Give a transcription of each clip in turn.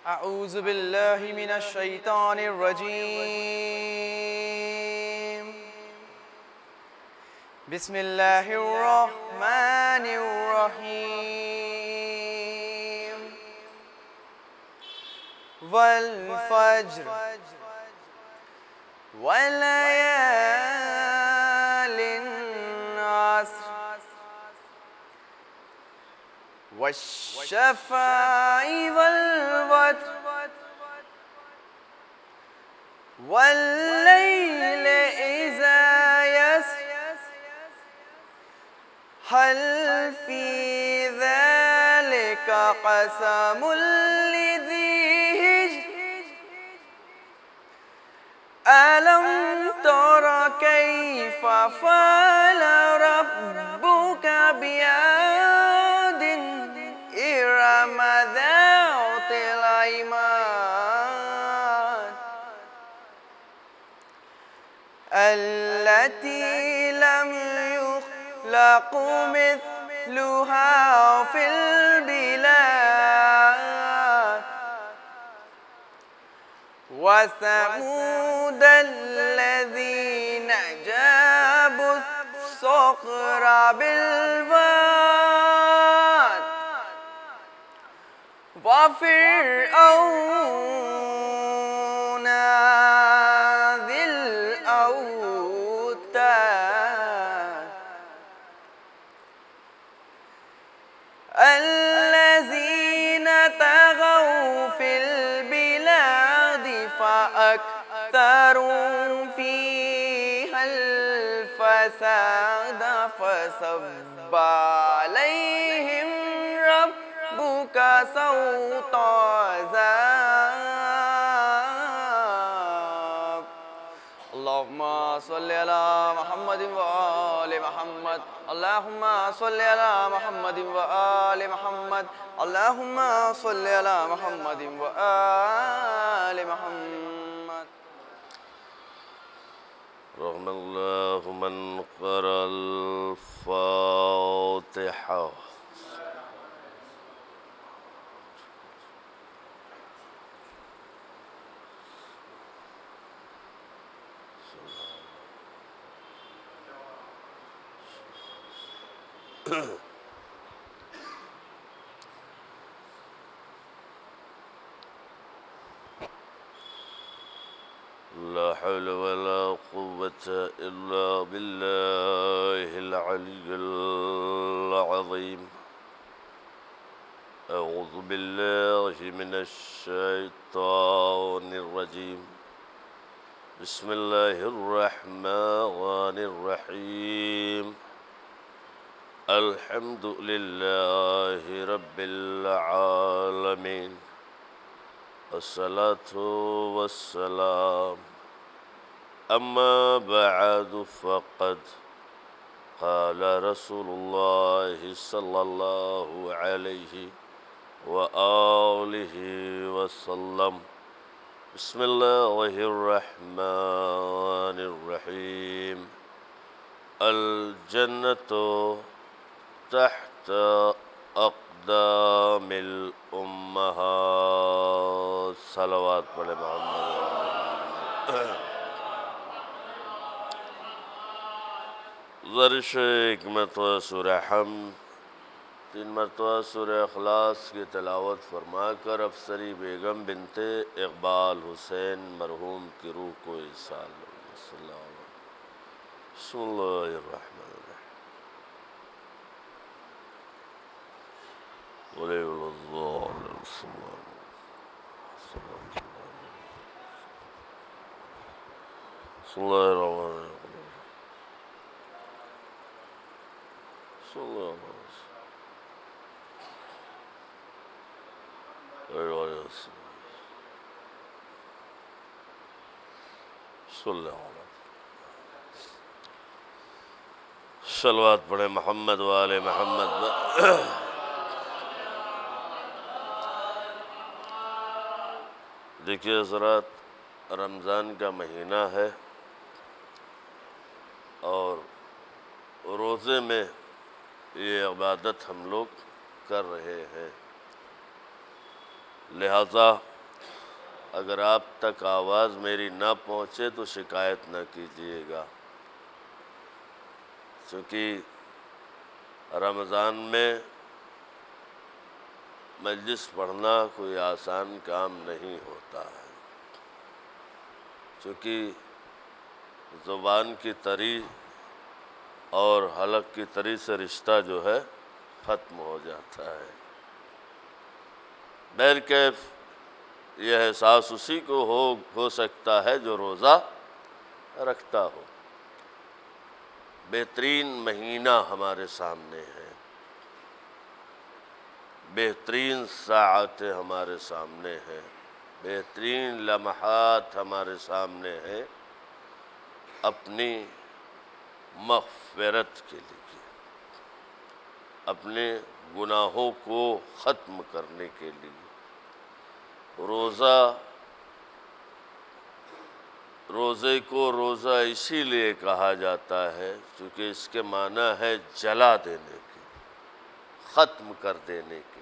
أعوذ بالله من الشيطان الرجيم بسم الله الرحمن الرحيم والفجر وليال العصر والشفع والوتر والليل إذا يسر هل في ذلك قسم لذي حجر ألم تر كيف فعل ربك بعاد إرم ذات العماد التي لم يخلق مثلها في البلاد وثمود الذين جابوا الصخر بالواد وفرعون ذي الأوتاد الذين طغوا في البلاد فأكثروا فيها الفساد فصب عليهم ربك سوط عذاب اللهم صل على محمد وآل محمد اللهم صل على محمد وآل محمد اللهم صل على محمد وآل محمد رحم الله من قرأ الفاتحة لا حول ولا قوة إلا بالله العلي العظيم أعوذ بالله من الشيطان الرجيم بسم الله الرحمن الرحيم الحمد لله رب العالمين الصلاة والسلام أما بعد فقد قال رسول الله صلى الله عليه وآله وسلم بسم الله الرحمن الرحيم الجنة تحت أقدام الأمهات صلوات پڑھے محمد ذرش ایک مرتبہ سورہ حمد 3 مرتبہ سورہ اخلاص کی تلاوت فرما کر افسری بیگم بنت اقبال حسین مرحوم کی روح کو ایصال صلی اللہ علیہ وسلم بسم اللہ الرحمن الرحیم ولی الضالین بسم اللہ الرحمن الرحیم بسم اللہ الرحمن الرحیم بسم اللہ الرحمن صلوات پڑھیں محمد وآل محمد دیکھیے حضرات رمضان کا مہینہ ہے اور روزے میں یہ عبادت ہم لوگ کر رہے ہیں، لہذا اگر آپ تک آواز میری نہ پہنچے تو شکایت نہ کیجیے گا، چونکہ رمضان میں مجلس پڑھنا کوئی آسان کام نہیں ہوتا ہے، چونکہ زبان کی تری اور حلق کی تری سے رشتہ جو ہے ختم ہو جاتا ہے۔ بہرکیف یہ احساس اسی کو ہو سکتا ہے جو روزہ رکھتا ہو۔ بہترین مہینہ ہمارے سامنے ہے، بہترین ساعتیں ہمارے سامنے ہیں، بہترین لمحات ہمارے سامنے ہیں اپنی مغفرت کے لیے، اپنے گناہوں کو ختم کرنے کے لیے۔ روزے کو روزہ اسی لیے کہا جاتا ہے کیونکہ اس کے معنی ہے جلا دینے کے، ختم کر دینے کے۔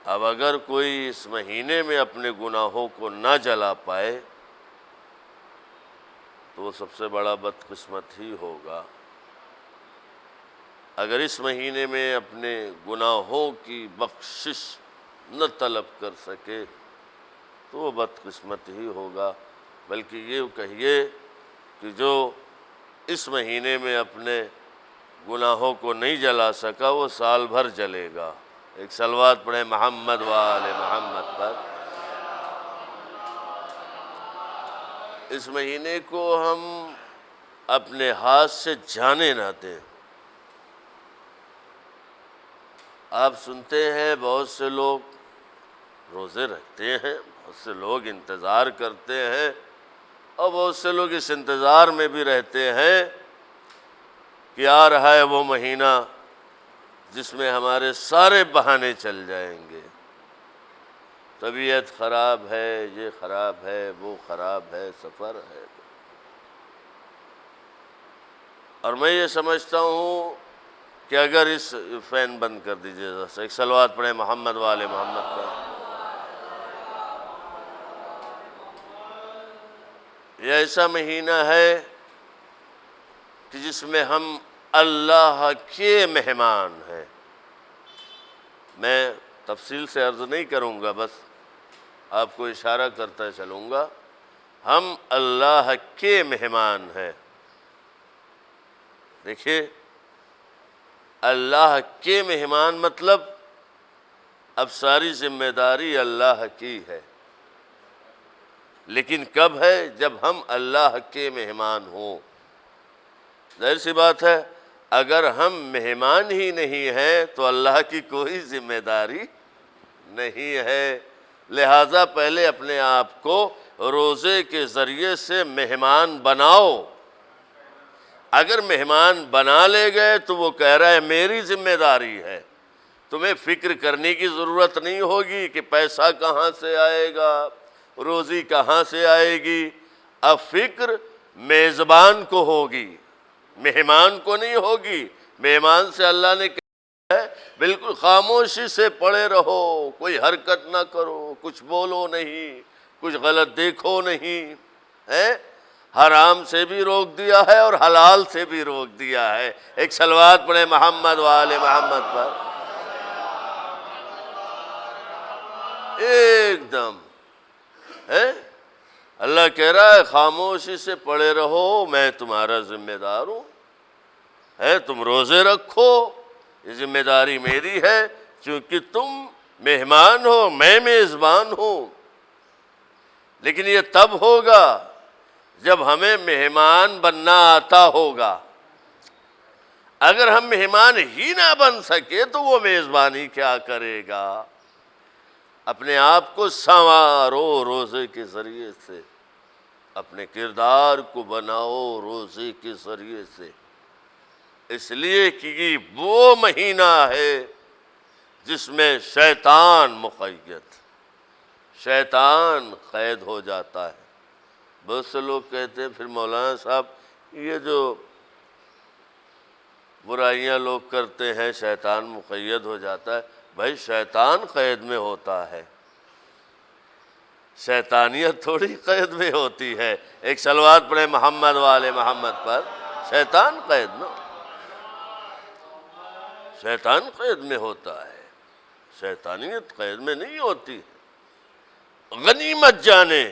اب اگر کوئی اس مہینے میں اپنے گناہوں کو نہ جلا پائے تو وہ سب سے بڑا بدقسمت ہی ہوگا۔ اگر اس مہینے میں اپنے گناہوں کی بخشش نہ طلب کر سکے تو وہ بدقسمت ہی ہوگا۔ بلکہ یہ کہیے کہ جو اس مہینے میں اپنے گناہوں کو نہیں جلا سکا وہ سال بھر جلے گا۔ ایک صلوات پڑھیں محمد وآل محمد پر۔ اس مہینے کو ہم اپنے ہاتھ سے جانے نہ دیں۔ آپ سنتے ہیں بہت سے لوگ روزے رکھتے ہیں، بہت سے لوگ انتظار کرتے ہیں، اور بہت سے لوگ اس انتظار میں بھی رہتے ہیں کہ آ رہا ہے وہ مہینہ جس میں ہمارے سارے بہانے چل جائیں گے۔ طبیعت خراب ہے، یہ خراب ہے، وہ خراب ہے، سفر ہے۔ اور میں یہ سمجھتا ہوں کہ اگر اس فین بند کر دیجئے، ایک صلوات پڑھیں محمد وآل محمد کا۔ یہ ایسا مہینہ ہے کہ جس میں ہم اللہ کے مہمان ہیں۔ میں تفصیل سے عرض نہیں کروں گا، بس آپ کو اشارہ کرتا چلوں گا۔ ہم اللہ کے مہمان ہیں۔ دیکھیے، اللہ کے مہمان مطلب اب ساری ذمہ داری اللہ کی ہے، لیکن کب ہے؟ جب ہم اللہ کے مہمان ہوں۔ ظاہر سی بات ہے، اگر ہم مہمان ہی نہیں ہیں تو اللہ کی کوئی ذمہ داری نہیں ہے۔ لہٰذا پہلے اپنے آپ کو روزے کے ذریعے سے مہمان بناؤ۔ اگر مہمان بنا لے گئے تو وہ کہہ رہا ہے میری ذمہ داری ہے، تمہیں فکر کرنے کی ضرورت نہیں ہوگی کہ پیسہ کہاں سے آئے گا، روزی کہاں سے آئے گی۔ اب فکر میزبان کو ہوگی، مہمان کو نہیں ہوگی۔ مہمان سے اللہ نے کہا ہے بالکل خاموشی سے پڑے رہو، کوئی حرکت نہ کرو، کچھ بولو نہیں، کچھ غلط دیکھو نہیں، حرام سے بھی روک دیا ہے اور حلال سے بھی روک دیا ہے۔ ایک صلوات پڑھیں محمد وآل محمد پر۔ ایک دم اللہ کہہ رہا ہے خاموشی سے پڑے رہو، میں تمہارا ذمہ دار ہوں، تم روزے رکھو، یہ ذمہ داری میری ہے، چونکہ تم مہمان ہو، میں میزبان ہوں۔ لیکن یہ تب ہوگا جب ہمیں مہمان بننا آتا ہوگا۔ اگر ہم مہمان ہی نہ بن سکے تو وہ میزبانی کیا کرے گا؟ اپنے آپ کو سنوارو روزے کے ذریعے سے، اپنے کردار کو بناؤ روزے کے ذریعے سے، اس لیے کہ یہ وہ مہینہ ہے جس میں شیطان قید ہو جاتا ہے۔ بہت سے لوگ کہتے ہیں پھر مولانا صاحب یہ جو برائیاں لوگ کرتے ہیں شیطان مقید ہو جاتا ہے۔ بھائی شیطان قید میں ہوتا ہے، شیطانیت تھوڑی قید میں ہوتی ہے. ایک صلوات پڑھے محمد والے محمد پر. شیطان قید نہ، شیطان قید میں ہوتا ہے، شیطانیت قید میں نہیں ہوتی. غنیمت جانے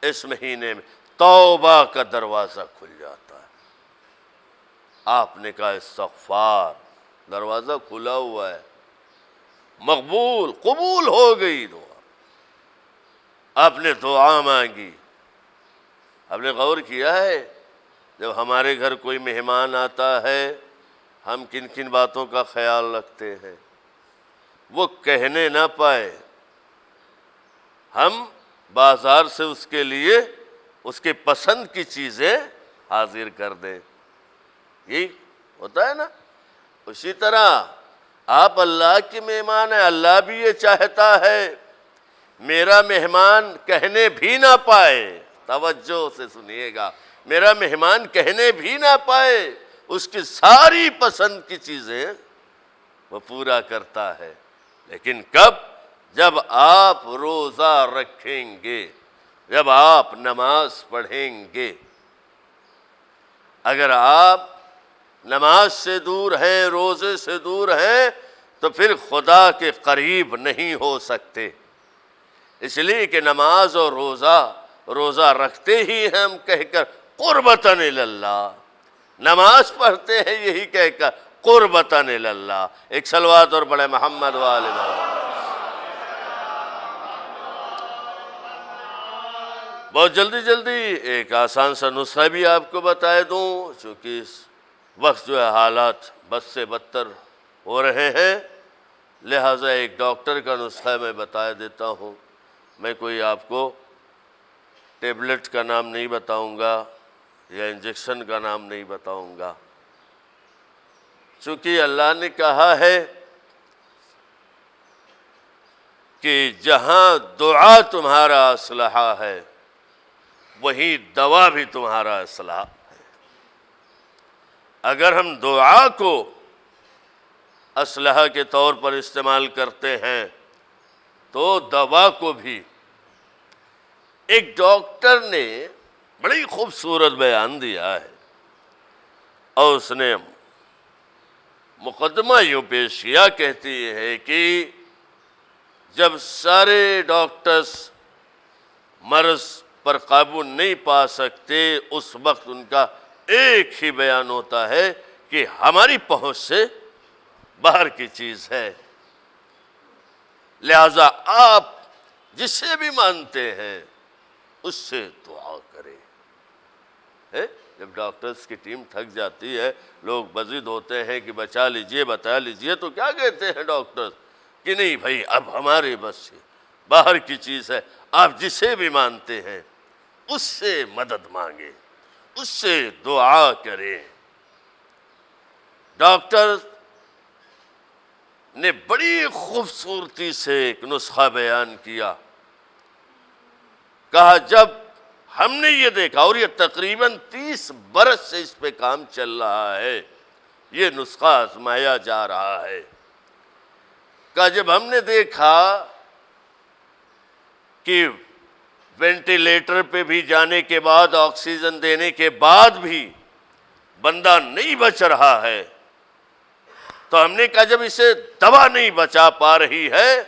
اس مہینے میں توبہ کا دروازہ کھل جاتا ہے. آپ نے کہا استغفار، دروازہ کھلا ہوا ہے، مقبول، قبول ہو گئی دعا. آپ نے دعا مانگی. آپ نے غور کیا ہے جب ہمارے گھر کوئی مہمان آتا ہے ہم کن کن باتوں کا خیال رکھتے ہیں؟ وہ کہنے نہ پائے، ہم بازار سے اس کے لیے اس کے پسند کی چیزیں حاضر کر دیں. یہی ہوتا ہے نا. اسی طرح آپ اللہ کے مہمان ہیں، اللہ بھی یہ چاہتا ہے میرا مہمان کہنے بھی نہ پائے. توجہ سے سنیے گا، میرا مہمان کہنے بھی نہ پائے، اس کی ساری پسند کی چیزیں وہ پورا کرتا ہے. لیکن کب؟ جب آپ روزہ رکھیں گے، جب آپ نماز پڑھیں گے. اگر آپ نماز سے دور ہیں، روزے سے دور ہیں، تو پھر خدا کے قریب نہیں ہو سکتے. اس لیے کہ نماز اور روزہ رکھتے ہی ہم کہہ کر قربتاً اللہ، نماز پڑھتے ہیں یہی کہہ کر قربتاً اللہ. ایک صلوات اور بڑے محمد والے محمد. بہت جلدی ایک آسان سا نسخہ بھی آپ کو بتائے دوں، چونکہ اس وقت جو ہے حالات بد سے بدتر ہو رہے ہیں، لہٰذا ایک ڈاکٹر کا نسخہ میں بتا دیتا ہوں. میں کوئی آپ کو ٹیبلٹ کا نام نہیں بتاؤں گا یا انجیکشن کا نام نہیں بتاؤں گا، چونکہ اللہ نے کہا ہے کہ جہاں دعا تمہارا اسلحہ ہے وہیں دوا بھی تمہارا اسلحہ ہے. اگر ہم دعا کو اسلحہ کے طور پر استعمال کرتے ہیں تو دوا کو بھی. ایک ڈاکٹر نے بڑی خوبصورت بیان دیا ہے اور اس نے مقدمہ یوں پیش کیا، کہتی ہے کہ جب سارے ڈاکٹرز مرض پر قابو نہیں پا سکتے اس وقت ان کا ایک ہی بیان ہوتا ہے کہ ہماری پہنچ سے باہر کی چیز ہے. لہذا آپ جسے بھی مانتے ہیں اس سے دعا کریں. جب ڈاکٹرز کی ٹیم تھک جاتی ہے، لوگ بضد ہوتے ہیں کہ بچا لیجئے بتا لیجئے، تو کیا کہتے ہیں ڈاکٹرز کہ نہیں بھائی اب ہمارے بس سے باہر کی چیز ہے، آپ جسے بھی مانتے ہیں اس سے مدد مانگیں، اس سے دعا کریں. ڈاکٹر نے بڑی خوبصورتی سے ایک نسخہ بیان کیا. کہا جب ہم نے یہ دیکھا، اور یہ تقریباً 30 برس سے اس پہ کام چل رہا ہے، یہ نسخہ آزمایا جا رہا ہے. کہا جب ہم نے دیکھا کہ وینٹیلیٹر پہ بھی جانے کے بعد، آکسیجن دینے کے بعد بھی بندہ نہیں بچ رہا ہے، تو ہم نے کہا جب اسے دوا نہیں بچا پا رہی ہے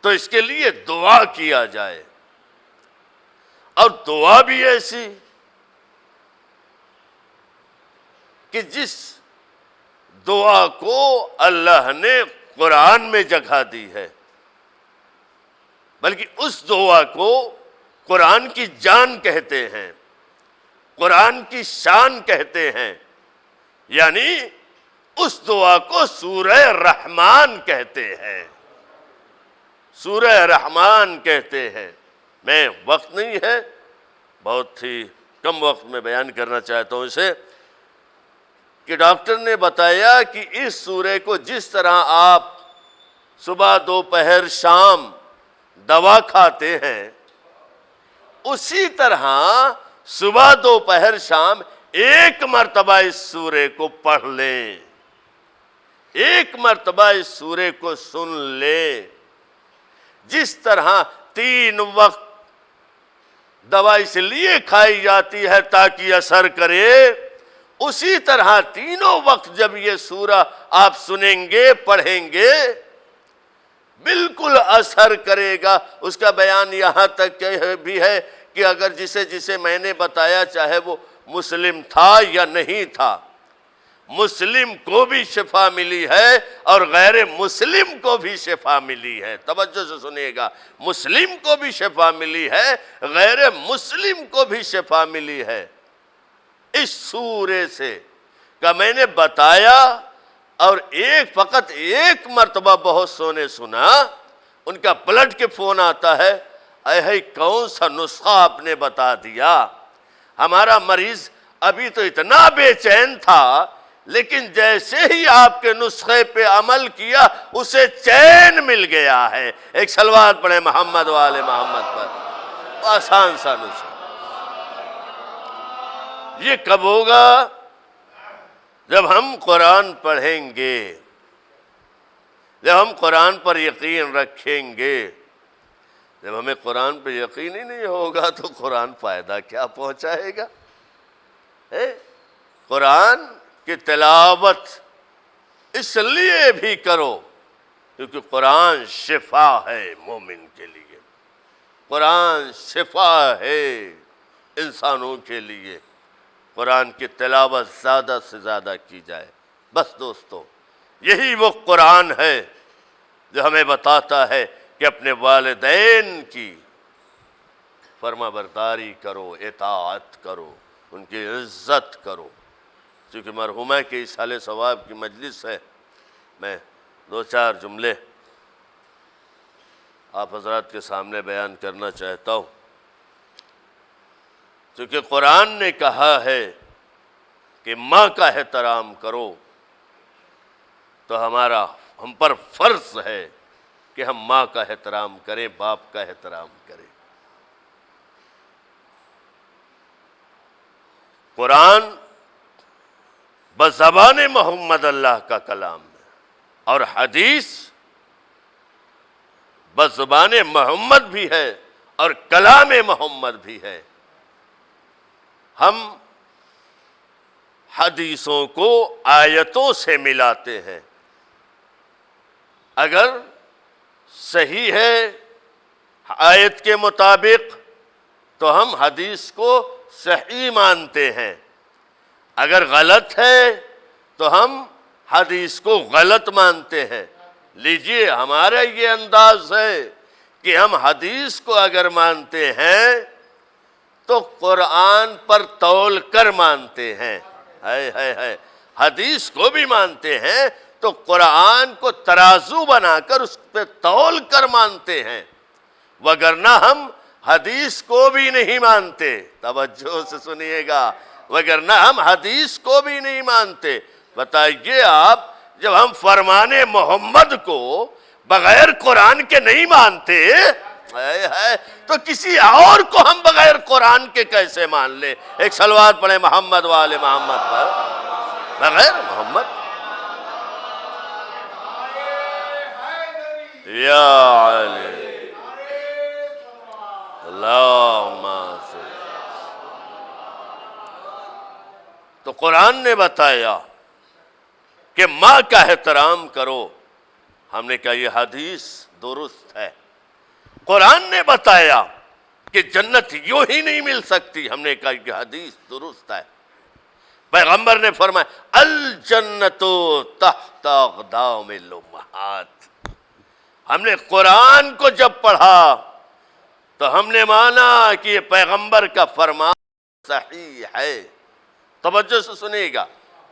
تو اس کے لیے دعا کیا جائے. اور دعا بھی ایسی کہ جس دعا کو اللہ نے قرآن میں جگہ دی ہے، بلکہ اس دعا کو قرآن کی جان کہتے ہیں، قرآن کی شان کہتے ہیں. یعنی اس دعا کو سورہ رحمان کہتے ہیں، سورہ رحمان کہتے ہیں. میں وقت نہیں ہے، بہت ہی کم وقت میں بیان کرنا چاہتا ہوں اسے، کہ ڈاکٹر نے بتایا کہ اس سورہ کو جس طرح آپ صبح دوپہر شام دوا کھاتے ہیں، اسی طرح صبح دوپہر شام ایک مرتبہ اس سورہ کو پڑھ لیں، ایک مرتبہ اس سورہ کو سن لیں. جس طرح 3 وقت دوا اس لیے کھائی جاتی ہے تاکہ اثر کرے، اسی طرح تینوں وقت جب یہ سورہ آپ سنیں گے پڑھیں گے بالکل اثر کرے گا۔ اس کا بیان یہاں تک بھی ہے کہ اگر جسے میں نے بتایا چاہے وہ مسلم تھا یا نہیں تھا، مسلم کو بھی شفا ملی ہے اور غیر مسلم کو بھی شفا ملی ہے۔ توجہ سے سنیے گا، مسلم کو بھی شفا ملی ہے، غیر مسلم کو بھی شفا ملی ہے اس سورے سے کہ میں نے بتایا، اور فقط ایک مرتبہ بہت سو نے سنا، ان کا پلٹ کے فون آتا ہے، اے کون سا نسخہ آپ نے بتا دیا، ہمارا مریض ابھی تو اتنا بے چین تھا لیکن جیسے ہی آپ کے نسخے پہ عمل کیا اسے چین مل گیا ہے۔ ایک صلوات پڑھیں محمد و آل محمد پر، آسان سا نسخہ۔ یہ کب ہوگا؟ جب ہم قرآن پڑھیں گے، جب ہم قرآن پر یقین رکھیں گے۔ جب ہمیں قرآن پہ یقین ہی نہیں ہوگا تو قرآن فائدہ کیا پہنچائے گا؟ قرآن کی تلاوت اس لیے بھی کرو کیونکہ قرآن شفا ہے مومن کے لیے، قرآن شفا ہے انسانوں کے لیے۔ قرآن کی تلاوت زیادہ سے زیادہ کی جائے۔ بس دوستو، یہی وہ قرآن ہے جو ہمیں بتاتا ہے کہ اپنے والدین کی فرما برداری کرو، اطاعت کرو، ان کی عزت کرو۔ چونکہ مرحومہ کے ایصال ثواب کی مجلس ہے، میں 2-4 جملے آپ حضرات کے سامنے بیان کرنا چاہتا ہوں۔ چونکہ قرآن نے کہا ہے کہ ماں کا احترام کرو، تو ہم پر فرض ہے کہ ہم ماں کا احترام کریں، باپ کا احترام کریں۔ قرآن بزبان محمد اللہ کا کلام ہے اور حدیث بزبان محمد بھی ہے اور کلام محمد بھی ہے۔ ہم حدیثوں کو آیتوں سے ملاتے ہیں، اگر صحیح ہے آیت کے مطابق تو ہم حدیث کو صحیح مانتے ہیں، اگر غلط ہے تو ہم حدیث کو غلط مانتے ہیں۔ لیجئے ہمارا یہ انداز ہے کہ ہم حدیث کو اگر مانتے ہیں تو قرآن پر تول کر مانتے ہیں، حدیث کو بھی مانتے ہیں تو قرآن کو ترازو بنا کر اس پہ تول کر مانتے ہیں، وگرنہ ہم حدیث کو بھی نہیں مانتے۔ توجہ سے سنیے گا، وگرنہ ہم حدیث کو بھی نہیں مانتے۔ بتائیے آپ، جب ہم فرمان محمد کو بغیر قرآن کے نہیں مانتے تو کسی اور کو ہم بغیر قرآن کے کیسے مان لیں؟ ایک صلوات پڑھیں محمد و آل محمد پر، بغیر محمد۔ یا علی اللہم صل۔ تو قرآن نے بتایا کہ ماں کا احترام کرو، ہم نے کہا یہ حدیث درست ہے۔ قرآن نے بتایا کہ جنت یوں ہی نہیں مل سکتی، ہم نے کہا یہ حدیث درست ہے۔ پیغمبر نے فرمایا الجنت تحت اقدام الامہات۔ ہم نے قرآن کو جب پڑھا تو ہم نے مانا کہ یہ پیغمبر کا فرمان صحیح ہے۔ توجہ سے سنیے گا،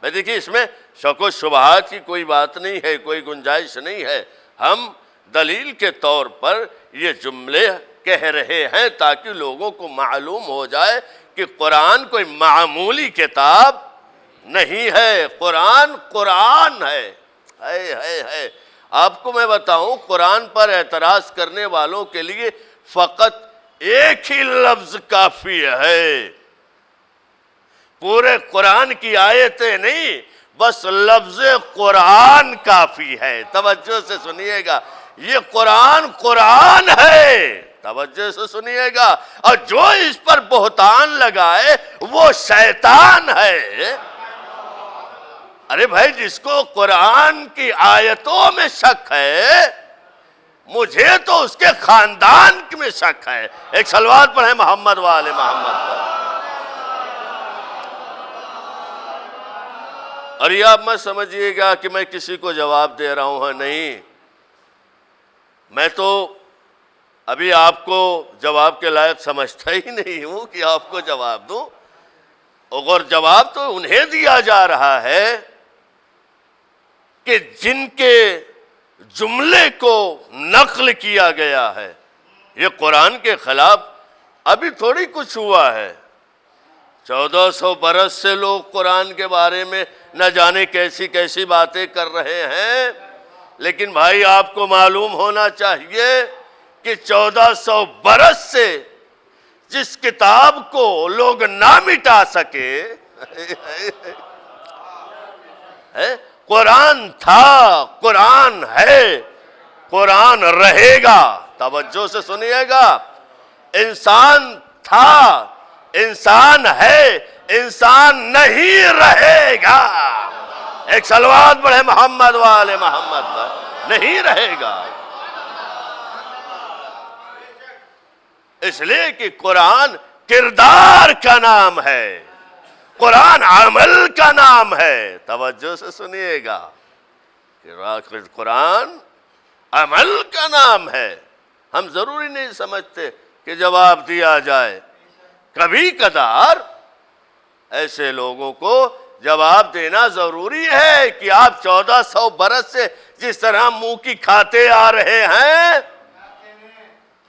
میں دیکھیے اس میں شک و شبہات کی کوئی بات نہیں ہے، کوئی گنجائش نہیں ہے۔ ہم دلیل کے طور پر یہ جملے کہہ رہے ہیں تاکہ لوگوں کو معلوم ہو جائے کہ قرآن کوئی معمولی کتاب نہیں ہے، قرآن قرآن ہے۔ آپ کو میں بتاؤں، قرآن پر اعتراض کرنے والوں کے لیے فقط ایک ہی لفظ کافی ہے، پورے قرآن کی آیتیں نہیں، بس لفظ قرآن کافی ہے۔ توجہ سے سنیے گا، یہ قرآن قرآن ہے، توجہ سے سنیے گا، اور جو اس پر بہتان لگائے وہ شیطان ہے۔ ارے بھائی، جس کو قرآن کی آیتوں میں شک ہے، مجھے تو اس کے خاندان میں شک ہے۔ ایک صلوات پڑھیں محمد وآل محمد پر۔ اور یہ آپ مت سمجھیے گا کہ میں کسی کو جواب دے رہا ہوں، نہیں، میں تو ابھی آپ کو جواب کے لائق سمجھتا ہی نہیں ہوں کہ آپ کو جواب دوں، اور جواب تو انہیں دیا جا رہا ہے کہ جن کے جملے کو نقل کیا گیا ہے۔ یہ قرآن کے خلاف ابھی تھوڑی کچھ ہوا ہے، 1400 برس سے لوگ قرآن کے بارے میں نہ جانے کیسی کیسی باتیں کر رہے ہیں، لیکن بھائی آپ کو معلوم ہونا چاہیے کہ 1400 برس سے جس کتاب کو لوگ نہ مٹا سکے، قرآن تھا، قرآن ہے، قرآن رہے گا۔ توجہ سے سنیے گا، انسان تھا، انسان ہے، انسان نہیں رہے گا۔ ایک صلوات پڑھے محمد وآل محمد پر، نہیں رہے گا۔ اس لیے کہ قرآن کردار کا نام ہے، قرآن عمل کا نام ہے۔ توجہ سے سنیے گا، قرآن عمل کا نام ہے۔ ہم ضروری نہیں سمجھتے کہ جواب دیا جائے، کبھی کبھار ایسے لوگوں کو جواب دینا ضروری ہے کہ آپ 1400 برس سے جس طرح منہ کی کھاتے آ رہے ہیں،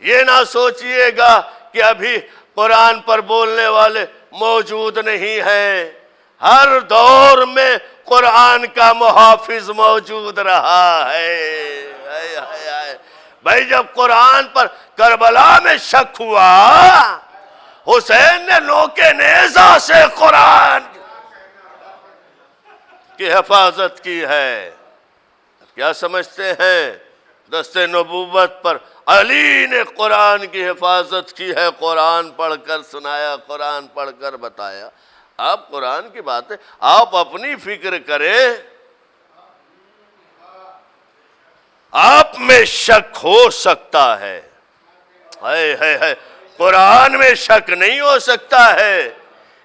یہ نہ سوچئے گا کہ ابھی قرآن پر بولنے والے موجود نہیں ہیں۔ ہر دور میں قرآن کا محافظ موجود رہا ہے۔ بھائی، جب قرآن پر کربلا میں شک ہوا، حسین نے نوکے نیزہ سے قرآن کی حفاظت کی ہے۔ کیا سمجھتے ہیں؟ دست نبوت پر علی نے قرآن کی حفاظت کی ہے، قرآن پڑھ کر سنایا، قرآن پڑھ کر بتایا۔ آپ قرآن کی باتیں آپ اپنی فکر کریں، آپ میں شک ہو سکتا ہے، قرآن میں شک نہیں ہو سکتا ہے،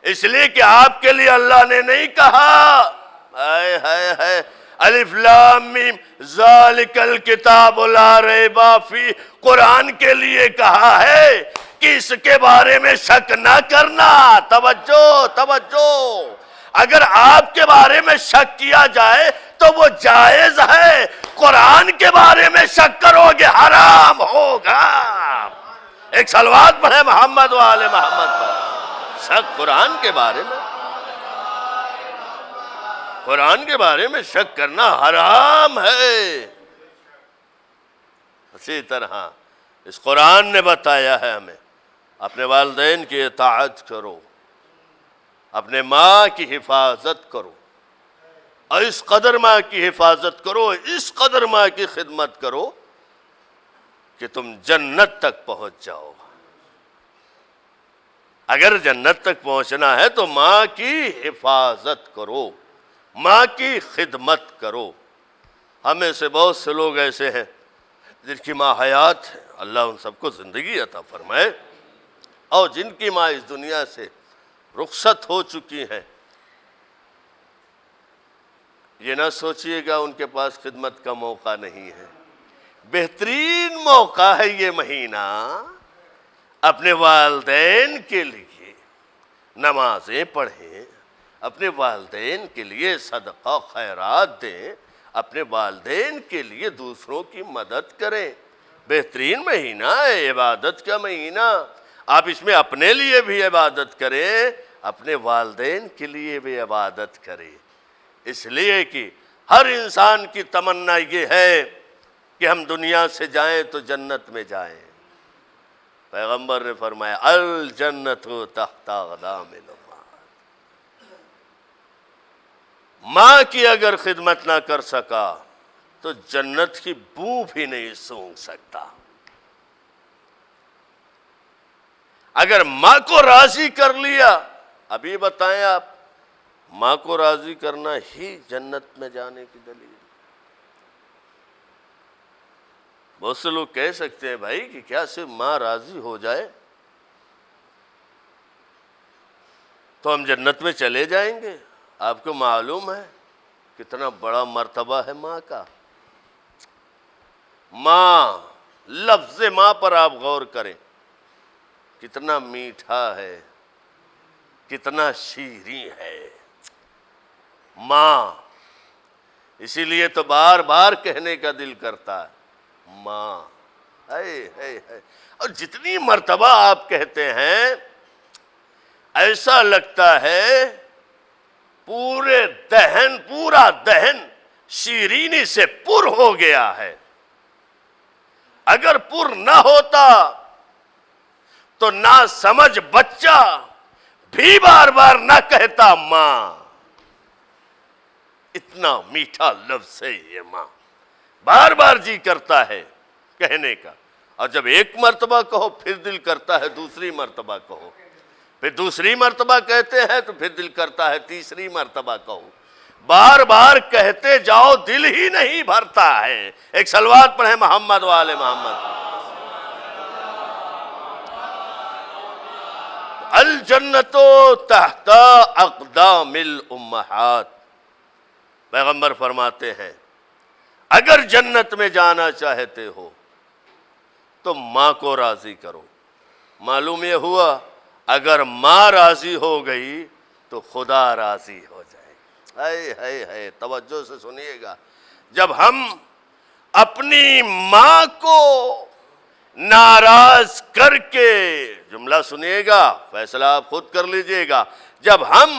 اس لیے کہ آپ کے لیے اللہ نے نہیں کہا الف لام میم ذالک الکتاب لا ریب فیہ، قرآن کے لیے کہا ہے کہ اس کے بارے میں شک نہ کرنا۔ توجہ توجہ، اگر آپ کے بارے میں شک کیا جائے تو وہ جائز ہے، قرآن کے بارے میں شک کرو گے حرام ہوگا۔ ایک صلوات پڑھے محمد وآل محمد پر۔ شک قرآن کے بارے میں، قرآن کے بارے میں شک کرنا حرام ہے۔ اسی طرح اس قرآن نے بتایا ہے ہمیں اپنے والدین کی اطاعت کرو، اپنے ماں کی حفاظت کرو، اور اس قدر ماں کی حفاظت کرو، اس قدر ماں کی خدمت کرو کہ تم جنت تک پہنچ جاؤ۔ اگر جنت تک پہنچنا ہے تو ماں کی حفاظت کرو، ماں کی خدمت کرو۔ ہمیں سے بہت سے لوگ ایسے ہیں جن کی ماں حیات ہے، اللہ ان سب کو زندگی عطا فرمائے، اور جن کی ماں اس دنیا سے رخصت ہو چکی ہیں، یہ نہ سوچئے گا ان کے پاس خدمت کا موقع نہیں ہے۔ بہترین موقع ہے یہ مہینہ اپنے والدین کے لیے نمازیں پڑھیں، اپنے والدین کے لیے صدقہ خیرات دیں، اپنے والدین کے لیے دوسروں کی مدد کریں۔ بہترین مہینہ ہے، عبادت کا مہینہ۔ آپ اس میں اپنے لیے بھی عبادت کریں، اپنے والدین کے لیے بھی عبادت کریں، اس لیے کہ ہر انسان کی تمنا یہ ہے کہ ہم دنیا سے جائیں تو جنت میں جائیں۔ پیغمبر نے فرمایا الجنت تحت اقدام الامہات۔ ماں کی اگر خدمت نہ کر سکا تو جنت کی بو بھی نہیں سونگھ سکتا۔ اگر ماں کو راضی کر لیا، ابھی بتائیں آپ، ماں کو راضی کرنا ہی جنت میں جانے کی دلیل۔ بہت سے لوگ کہہ سکتے ہیں بھائی کہ کیا صرف ماں راضی ہو جائے تو ہم جنت میں چلے جائیں گے؟ آپ کو معلوم ہے کتنا بڑا مرتبہ ہے ماں کا۔ ماں، لفظ ماں پر آپ غور کریں، کتنا میٹھا ہے، کتنا شیریں ہے ماں۔ اسی لیے تو بار بار کہنے کا دل کرتا ہے ماں۔ اور جتنی مرتبہ آپ کہتے ہیں ایسا لگتا ہے پورا دہن شیرینی سے پر ہو گیا ہے۔ اگر پر نہ ہوتا تو نہ سمجھ بچہ بھی بار بار نہ کہتا ماں۔ اتنا میٹھا لفظ ہے یہ ماں، بار بار جی کرتا ہے کہنے کا، اور جب ایک مرتبہ کہو پھر دل کرتا ہے دوسری مرتبہ کہو، پھر دوسری مرتبہ کہتے ہیں تو پھر دل کرتا ہے تیسری مرتبہ کہو۔ بار بار کہتے جاؤ دل ہی نہیں بھرتا ہے۔ ایک صلوات پڑھیں محمد وآل محمد۔ الجنت تحت اقدام الامہات، پیغمبر فرماتے ہیں اگر جنت میں جانا چاہتے ہو تو ماں کو راضی کرو۔ معلوم یہ ہوا اگر ماں راضی ہو گئی تو خدا راضی ہو جائے۔ ہے توجہ سے سنیے گا، جب ہم اپنی ماں کو ناراض کر کے، جملہ سنیے گا، فیصلہ آپ خود کر لیجئے گا، جب ہم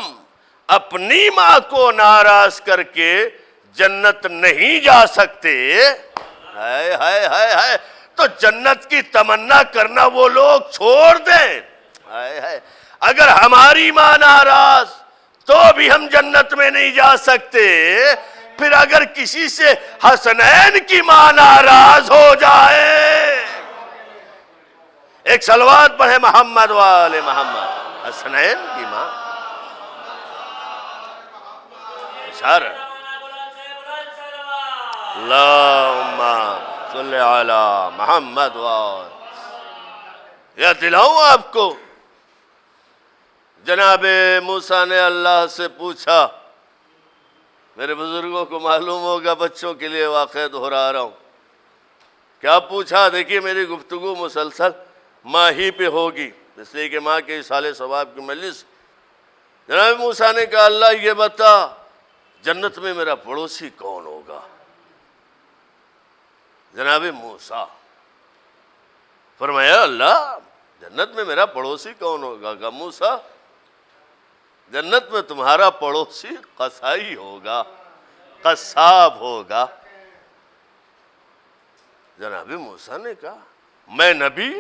اپنی ماں کو ناراض کر کے جنت نہیں جا سکتے، تو جنت کی تمنا کرنا وہ لوگ چھوڑ دیں۔ اگر ہماری ماں ناراض تو بھی ہم جنت میں نہیں جا سکتے، پھر اگر کسی سے حسنین کی ماں ناراض ہو جائے، ایک صلوات پڑھے محمد وآل محمد۔ حسنین کی ماں اشارہ، اللہم صلی علی محمد وآل۔ یا دلاؤں آپ کو، جناب موسیٰ نے اللہ سے پوچھا، میرے بزرگوں کو معلوم ہوگا، بچوں کے لیے واقعہ دہرا رہا ہوں، کیا پوچھا؟ دیکھیے میری گفتگو مسلسل ماں ہی پہ ہوگی، اس لیے کہ ماں کے اصالِ ثواب کی مجلس۔ جناب موسیٰ نے کہا اللہ یہ بتا جنت میں میرا پڑوسی کون ہوگا؟ جناب موسیٰ فرمایا اللہ جنت میں میرا پڑوسی کون ہوگا؟ کہا موسیٰ جنت میں تمہارا پڑوسی قصائی ہوگا، قصاب ہوگا۔ جناب موسیٰ نے کہا میں نبی؟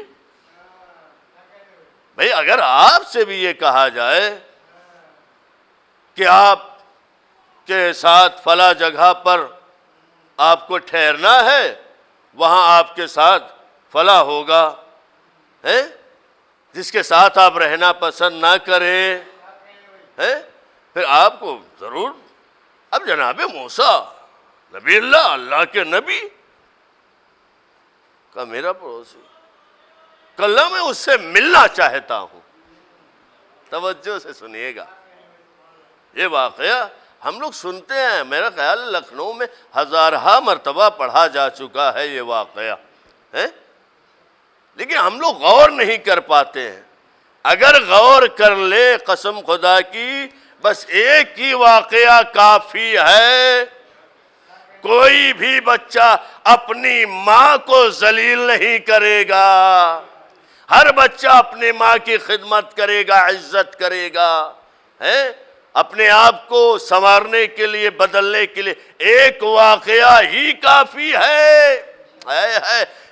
بھئی اگر آپ سے بھی یہ کہا جائے کہ آپ کے ساتھ فلاں جگہ پر آپ کو ٹھہرنا ہے، وہاں آپ کے ساتھ فلاں ہوگا، جس کے ساتھ آپ رہنا پسند نہ کریں، پھر آپ کو ضرور، اب جناب موسیٰ نبی اللہ کے نبی کا میرا پڑوسی، کل میں اس سے ملنا چاہتا ہوں۔ توجہ سے سنیے گا، یہ واقعہ ہم لوگ سنتے ہیں، میرا خیال لکھنؤ میں ہزارہا مرتبہ پڑھا جا چکا ہے یہ واقعہ، لیکن ہم لوگ غور نہیں کر پاتے ہیں۔ اگر غور کر لے قسم خدا کی، بس ایک ہی واقعہ کافی ہے۔ کوئی بھی بچہ اپنی ماں کو ذلیل نہیں کرے گا، ہر بچہ اپنی ماں کی خدمت کرے گا، عزت کرے گا، اپنے آپ کو سنوارنے کے لیے، بدلنے کے لیے ایک واقعہ ہی کافی ہے۔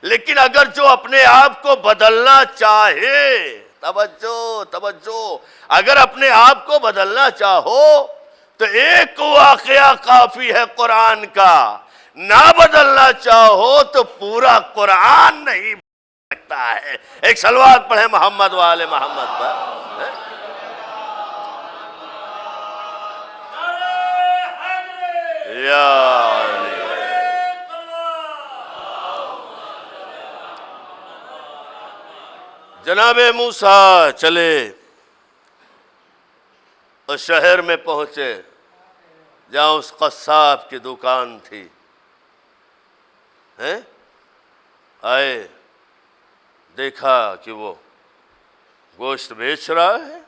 لیکن اگر جو اپنے آپ کو بدلنا چاہے، توجہ، اگر اپنے آپ کو بدلنا چاہو تو ایک واقعہ کافی ہے قرآن کا، نہ بدلنا چاہو تو پورا قرآن نہیں بدل سکتا ہے۔ ایک صلوات پڑھیں محمد و آل محمد پر۔ یا علی۔ جناب موسیٰ چلے اس شہر میں پہنچے جہاں اس قصاب کی دکان تھی۔ آئے، دیکھا کہ وہ گوشت بیچ رہا ہے۔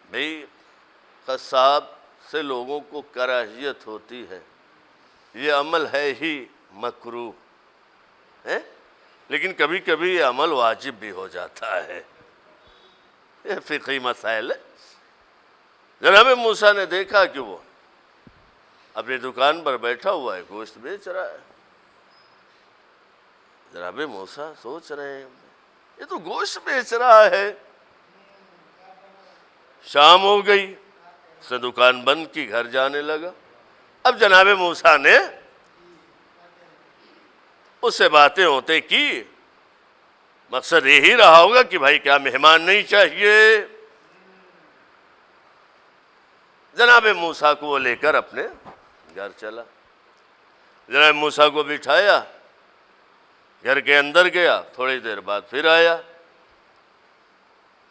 بھئی قصاب سے لوگوں کو کراہیت ہوتی ہے، یہ عمل ہے ہی مکروہ، لیکن کبھی کبھی یہ عمل واجب بھی ہو جاتا ہے، یہ فقہی مسائل ہے۔ جناب موسیٰ نے دیکھا کہ وہ اپنی دکان پر بیٹھا ہوا ہے، گوشت بیچ رہا ہے۔ جناب موسیٰ سوچ رہے ہیں یہ تو گوشت بیچ رہا ہے۔ شام ہو گئی، اس نے دکان بند کی، گھر جانے لگا۔ اب جناب موسیٰ نے اس سے باتیں ہوتے کی، مقصد یہی رہا ہوگا کہ بھائی کیا مہمان نہیں چاہیے۔ جناب موسیٰ کو وہ لے کر اپنے گھر چلا۔ جناب موسیٰ کو بٹھایا، گھر کے اندر گیا، تھوڑی دیر بعد پھر آیا،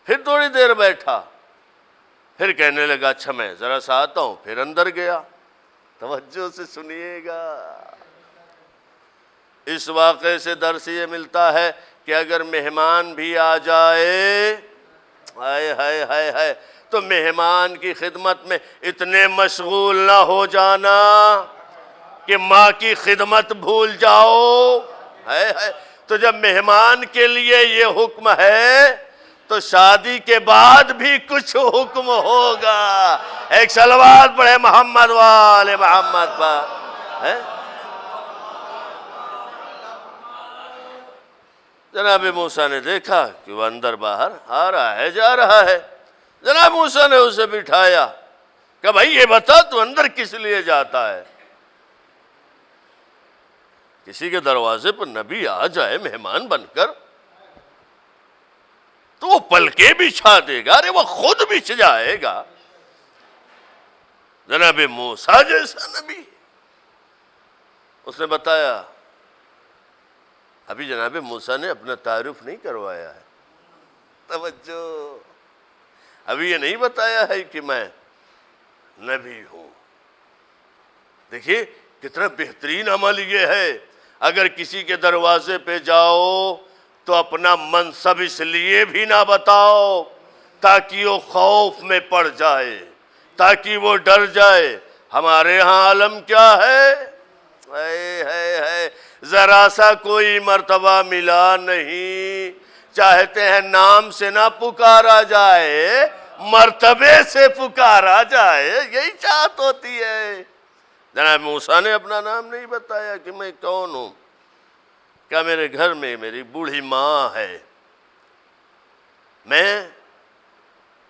پھر تھوڑی دیر بیٹھا، پھر کہنے لگا اچھا میں ذرا سا آتا ہوں، پھر اندر گیا۔ توجہ سے سنیے گا، اس واقعے سے درس یہ ملتا ہے کہ اگر مہمان بھی آ جائے ہائے ہائے ہائے ہائے تو مہمان کی خدمت میں اتنے مشغول نہ ہو جانا کہ ماں کی خدمت بھول جاؤ۔ ہائے ہائے، تو جب مہمان کے لیے یہ حکم ہے تو شادی کے بعد بھی کچھ حکم ہوگا۔ ایک صلوات پڑھے محمد و آل محمد پر۔ جناب موسیٰ نے دیکھا کہ وہ اندر باہر آ رہا ہے، جا رہا ہے۔ جناب موسیٰ نے اسے بٹھایا، کہ بھائی یہ بتا تو اندر کس لیے جاتا ہے؟ کسی کے دروازے پر نبی آ جائے مہمان بن کر تو وہ پلکیں بچھا دے گا، ارے وہ خود بچھ جائے گا۔ جناب موسیٰ جیسا نبی، اس نے بتایا۔ ابھی جناب موسیٰ نے اپنا تعارف نہیں کروایا ہے، توجہ، ابھی یہ نہیں بتایا ہے کہ میں نبی ہوں۔ دیکھیے کتنا بہترین عمل یہ ہے، اگر کسی کے دروازے پہ جاؤ تو اپنا منصب اس لیے بھی نہ بتاؤ تاکہ وہ خوف میں پڑ جائے، تاکہ وہ ڈر جائے۔ ہمارے ہاں عالم کیا ہے، ذرا سا کوئی مرتبہ ملا نہیں، چاہتے ہیں نام سے نہ پکارا جائے، مرتبے سے پکارا جائے، یہی چاہت ہوتی ہے۔ جناب موسیٰ نے اپنا نام نہیں بتایا کہ میں کون ہوں، کیا میرے گھر میں میری بوڑھی ماں ہے، میں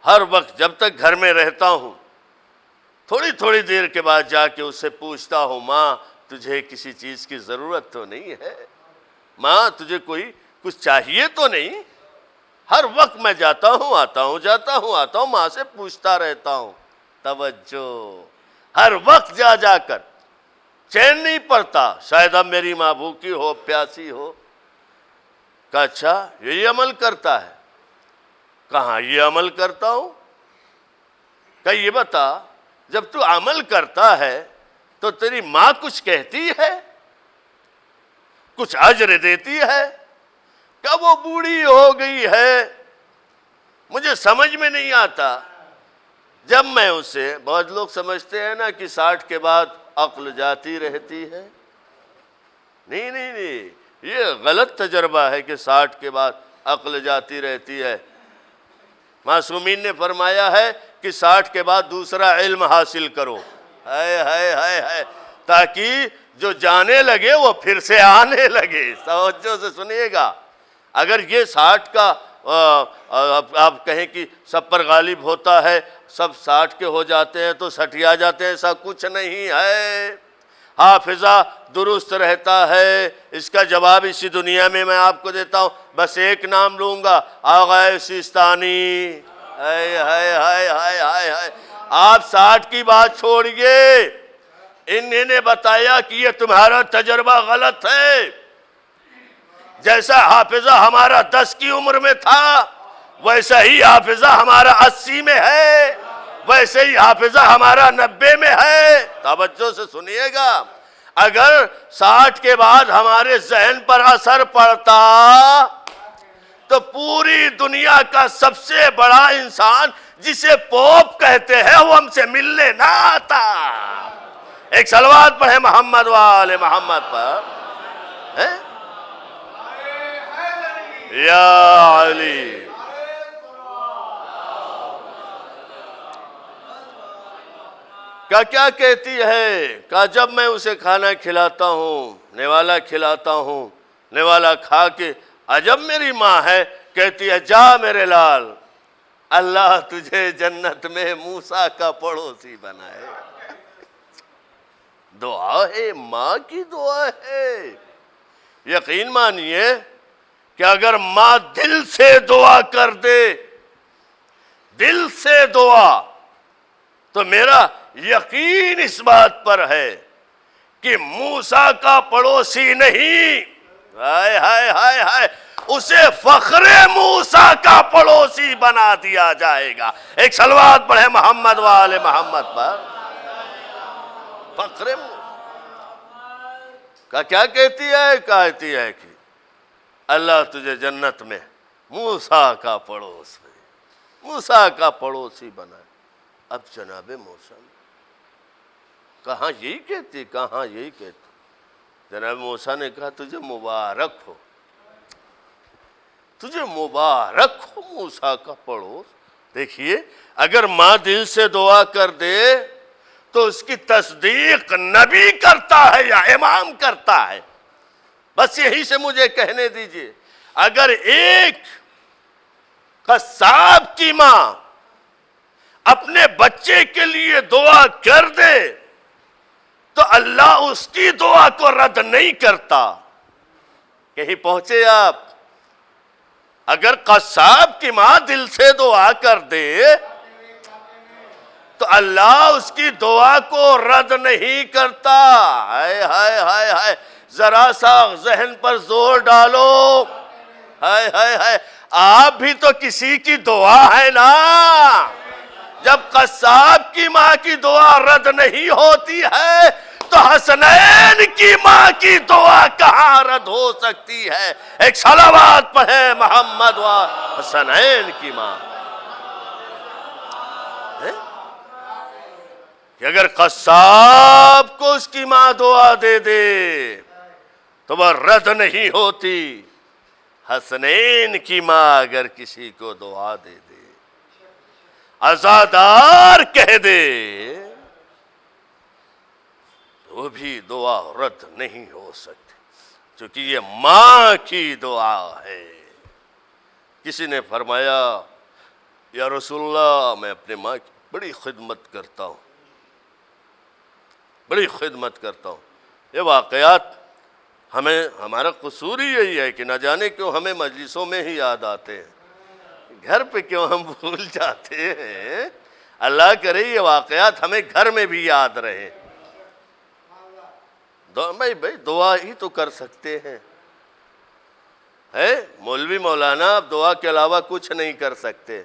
ہر وقت جب تک گھر میں رہتا ہوں تھوڑی تھوڑی دیر کے بعد جا کے اس سے پوچھتا ہوں ماں تجھے کسی چیز کی ضرورت تو نہیں ہے، ماں تجھے کوئی کچھ چاہیے تو نہیں؟ ہر وقت میں جاتا ہوں آتا ہوں، جاتا ہوں آتا ہوں، ماں سے پوچھتا رہتا ہوں۔ توجہ، ہر وقت جا جا کر چین نہیں پڑتا، شاید اب میری ماں بھوکی ہو، پیاسی ہو۔ کہا اچھا یہی عمل کرتا ہے؟ کہاں یہ عمل کرتا ہوں؟ کہ یہ بتا جب تو عمل کرتا ہے تو تیری ماں کچھ کہتی ہے، کچھ اجر دیتی ہے؟ کہ وہ بوڑھی ہو گئی ہے، مجھے سمجھ میں نہیں آتا جب میں اسے، بہت لوگ سمجھتے ہیں نا کہ 60 کے بعد عقل جاتی رہتی ہے۔ نہیں نہیں نہیں، یہ غلط تجربہ ہے کہ 60 کے بعد عقل جاتی رہتی ہے۔ معصومین نے فرمایا ہے کہ 60 کے بعد دوسرا علم حاصل کرو، ہائے ہائے ہائے ہائے، تاکہ جو جانے لگے وہ پھر سے آنے لگے۔ توجہ سے سنیے گا، اگر یہ 60 کا آپ کہیں کہ سب پر غالب ہوتا ہے، سب 60 کے ہو جاتے ہیں تو 60 آ جاتے ہیں، ایسا کچھ نہیں ہے۔ حافظہ درست رہتا ہے؟ اس کا جواب اسی دنیا میں آپ کو دیتا ہوں، بس ایک نام لوں گا، آغا سیستانی۔ ہائے ہائے ہائے ہائے ہائے ہائے، آپ 60 کی بات چھوڑیے، انہیں نے بتایا کہ یہ تمہارا تجربہ غلط ہے۔ جیسا حافظہ ہمارا 10 کی عمر میں تھا، ویسا ہی حافظہ ہمارا 80 میں ہے، ویسے ہی حافظہ ہمارا 90 میں ہے۔ توجہ سے سنیے گا، اگر 60 کے بعد ہمارے ذہن پر اثر پڑتا تو پوری دنیا کا سب سے بڑا انسان جسے پوپ کہتے ہیں وہ ہم سے ملنے نہ آتا۔ ایک صلوات پڑھیں محمد وآل محمد پر۔ یا علی، کیا کہتی ہے؟ کہا جب میں اسے کھانا کھلاتا ہوں، نوالا کھلاتا ہوں، نوالا کھا کے عجب میری ماں ہے، کہتی ہے جا میرے لال، اللہ تجھے جنت میں موسیٰ کا پڑوسی بنائے۔ دعا ہے، ماں کی دعا ہے۔ یقین مانیے کہ اگر ماں دل سے دعا کر دے، دل سے دعا، تو میرا یقین اس بات پر ہے کہ موسیٰ کا پڑوسی نہیں، ہائے ہائے ہائے ہائے، اسے فخر موسیٰ کا پڑوسی بنا دیا جائے گا۔ ایک صلوات پڑھے محمد وآل محمد پر۔ فخر کا کیا کہتی ہے؟ کہتی ہے کہ اللہ تجھے جنت میں موسیٰ کا پڑوس بنے، موسیٰ کا پڑوسی بنائے۔ اب جناب موسیٰ کہاں یہی کہتی، کہاں یہی کہتی؟ جناب موسیٰ نے کہا تجھے مبارک ہو، تجھے مبارک ہو موسیٰ کا پڑوس۔ دیکھیے، اگر ماں دل سے دعا کر دے تو اس کی تصدیق نبی کرتا ہے یا امام کرتا ہے؟ بس یہی سے مجھے کہنے دیجئے، اگر ایک قصاب کی ماں اپنے بچے کے لیے دعا کر دے تو اللہ اس کی دعا کو رد نہیں کرتا۔ کہیں پہنچے آپ؟ اگر قصاب کی ماں دل سے دعا کر دے تو اللہ اس کی دعا کو رد نہیں کرتا۔ ہائے ہائے ہائے ہائے، ذرا سا ذہن پر زور ڈالو۔ ہائے ہائے ہائے، آپ بھی تو کسی کی دعا ہے نا۔ جب قصاب کی ماں کی دعا رد نہیں ہوتی ہے تو حسنین کی ماں کی دعا کہاں رد ہو سکتی ہے؟ ایک صلوات پڑھیں محمد و حسنین کی ماں۔ کہ اگر قصاب کو اس کی ماں دعا دے دے تو وہ رد نہیں ہوتی، حسنین کی ماں اگر کسی کو دعا دے دے، عزادار کہہ دے، وہ بھی دعا رد نہیں ہو سکتی، چونکہ یہ ماں کی دعا ہے۔ کسی نے فرمایا یا رسول اللہ میں اپنے ماں کی بڑی خدمت کرتا ہوں، بڑی خدمت کرتا ہوں۔ یہ واقعات ہمارا قصور ہی یہی ہے کہ نہ جانے کیوں ہمیں مجلسوں میں ہی یاد آتے ہیں، گھر پہ کیوں ہم بھول جاتے ہیں۔ اللہ کرے یہ واقعات ہمیں گھر میں بھی یاد رہے۔ بھائی دعا ہی تو کر سکتے ہیں، مولوی مولانا اب دعا کے علاوہ کچھ نہیں کر سکتے۔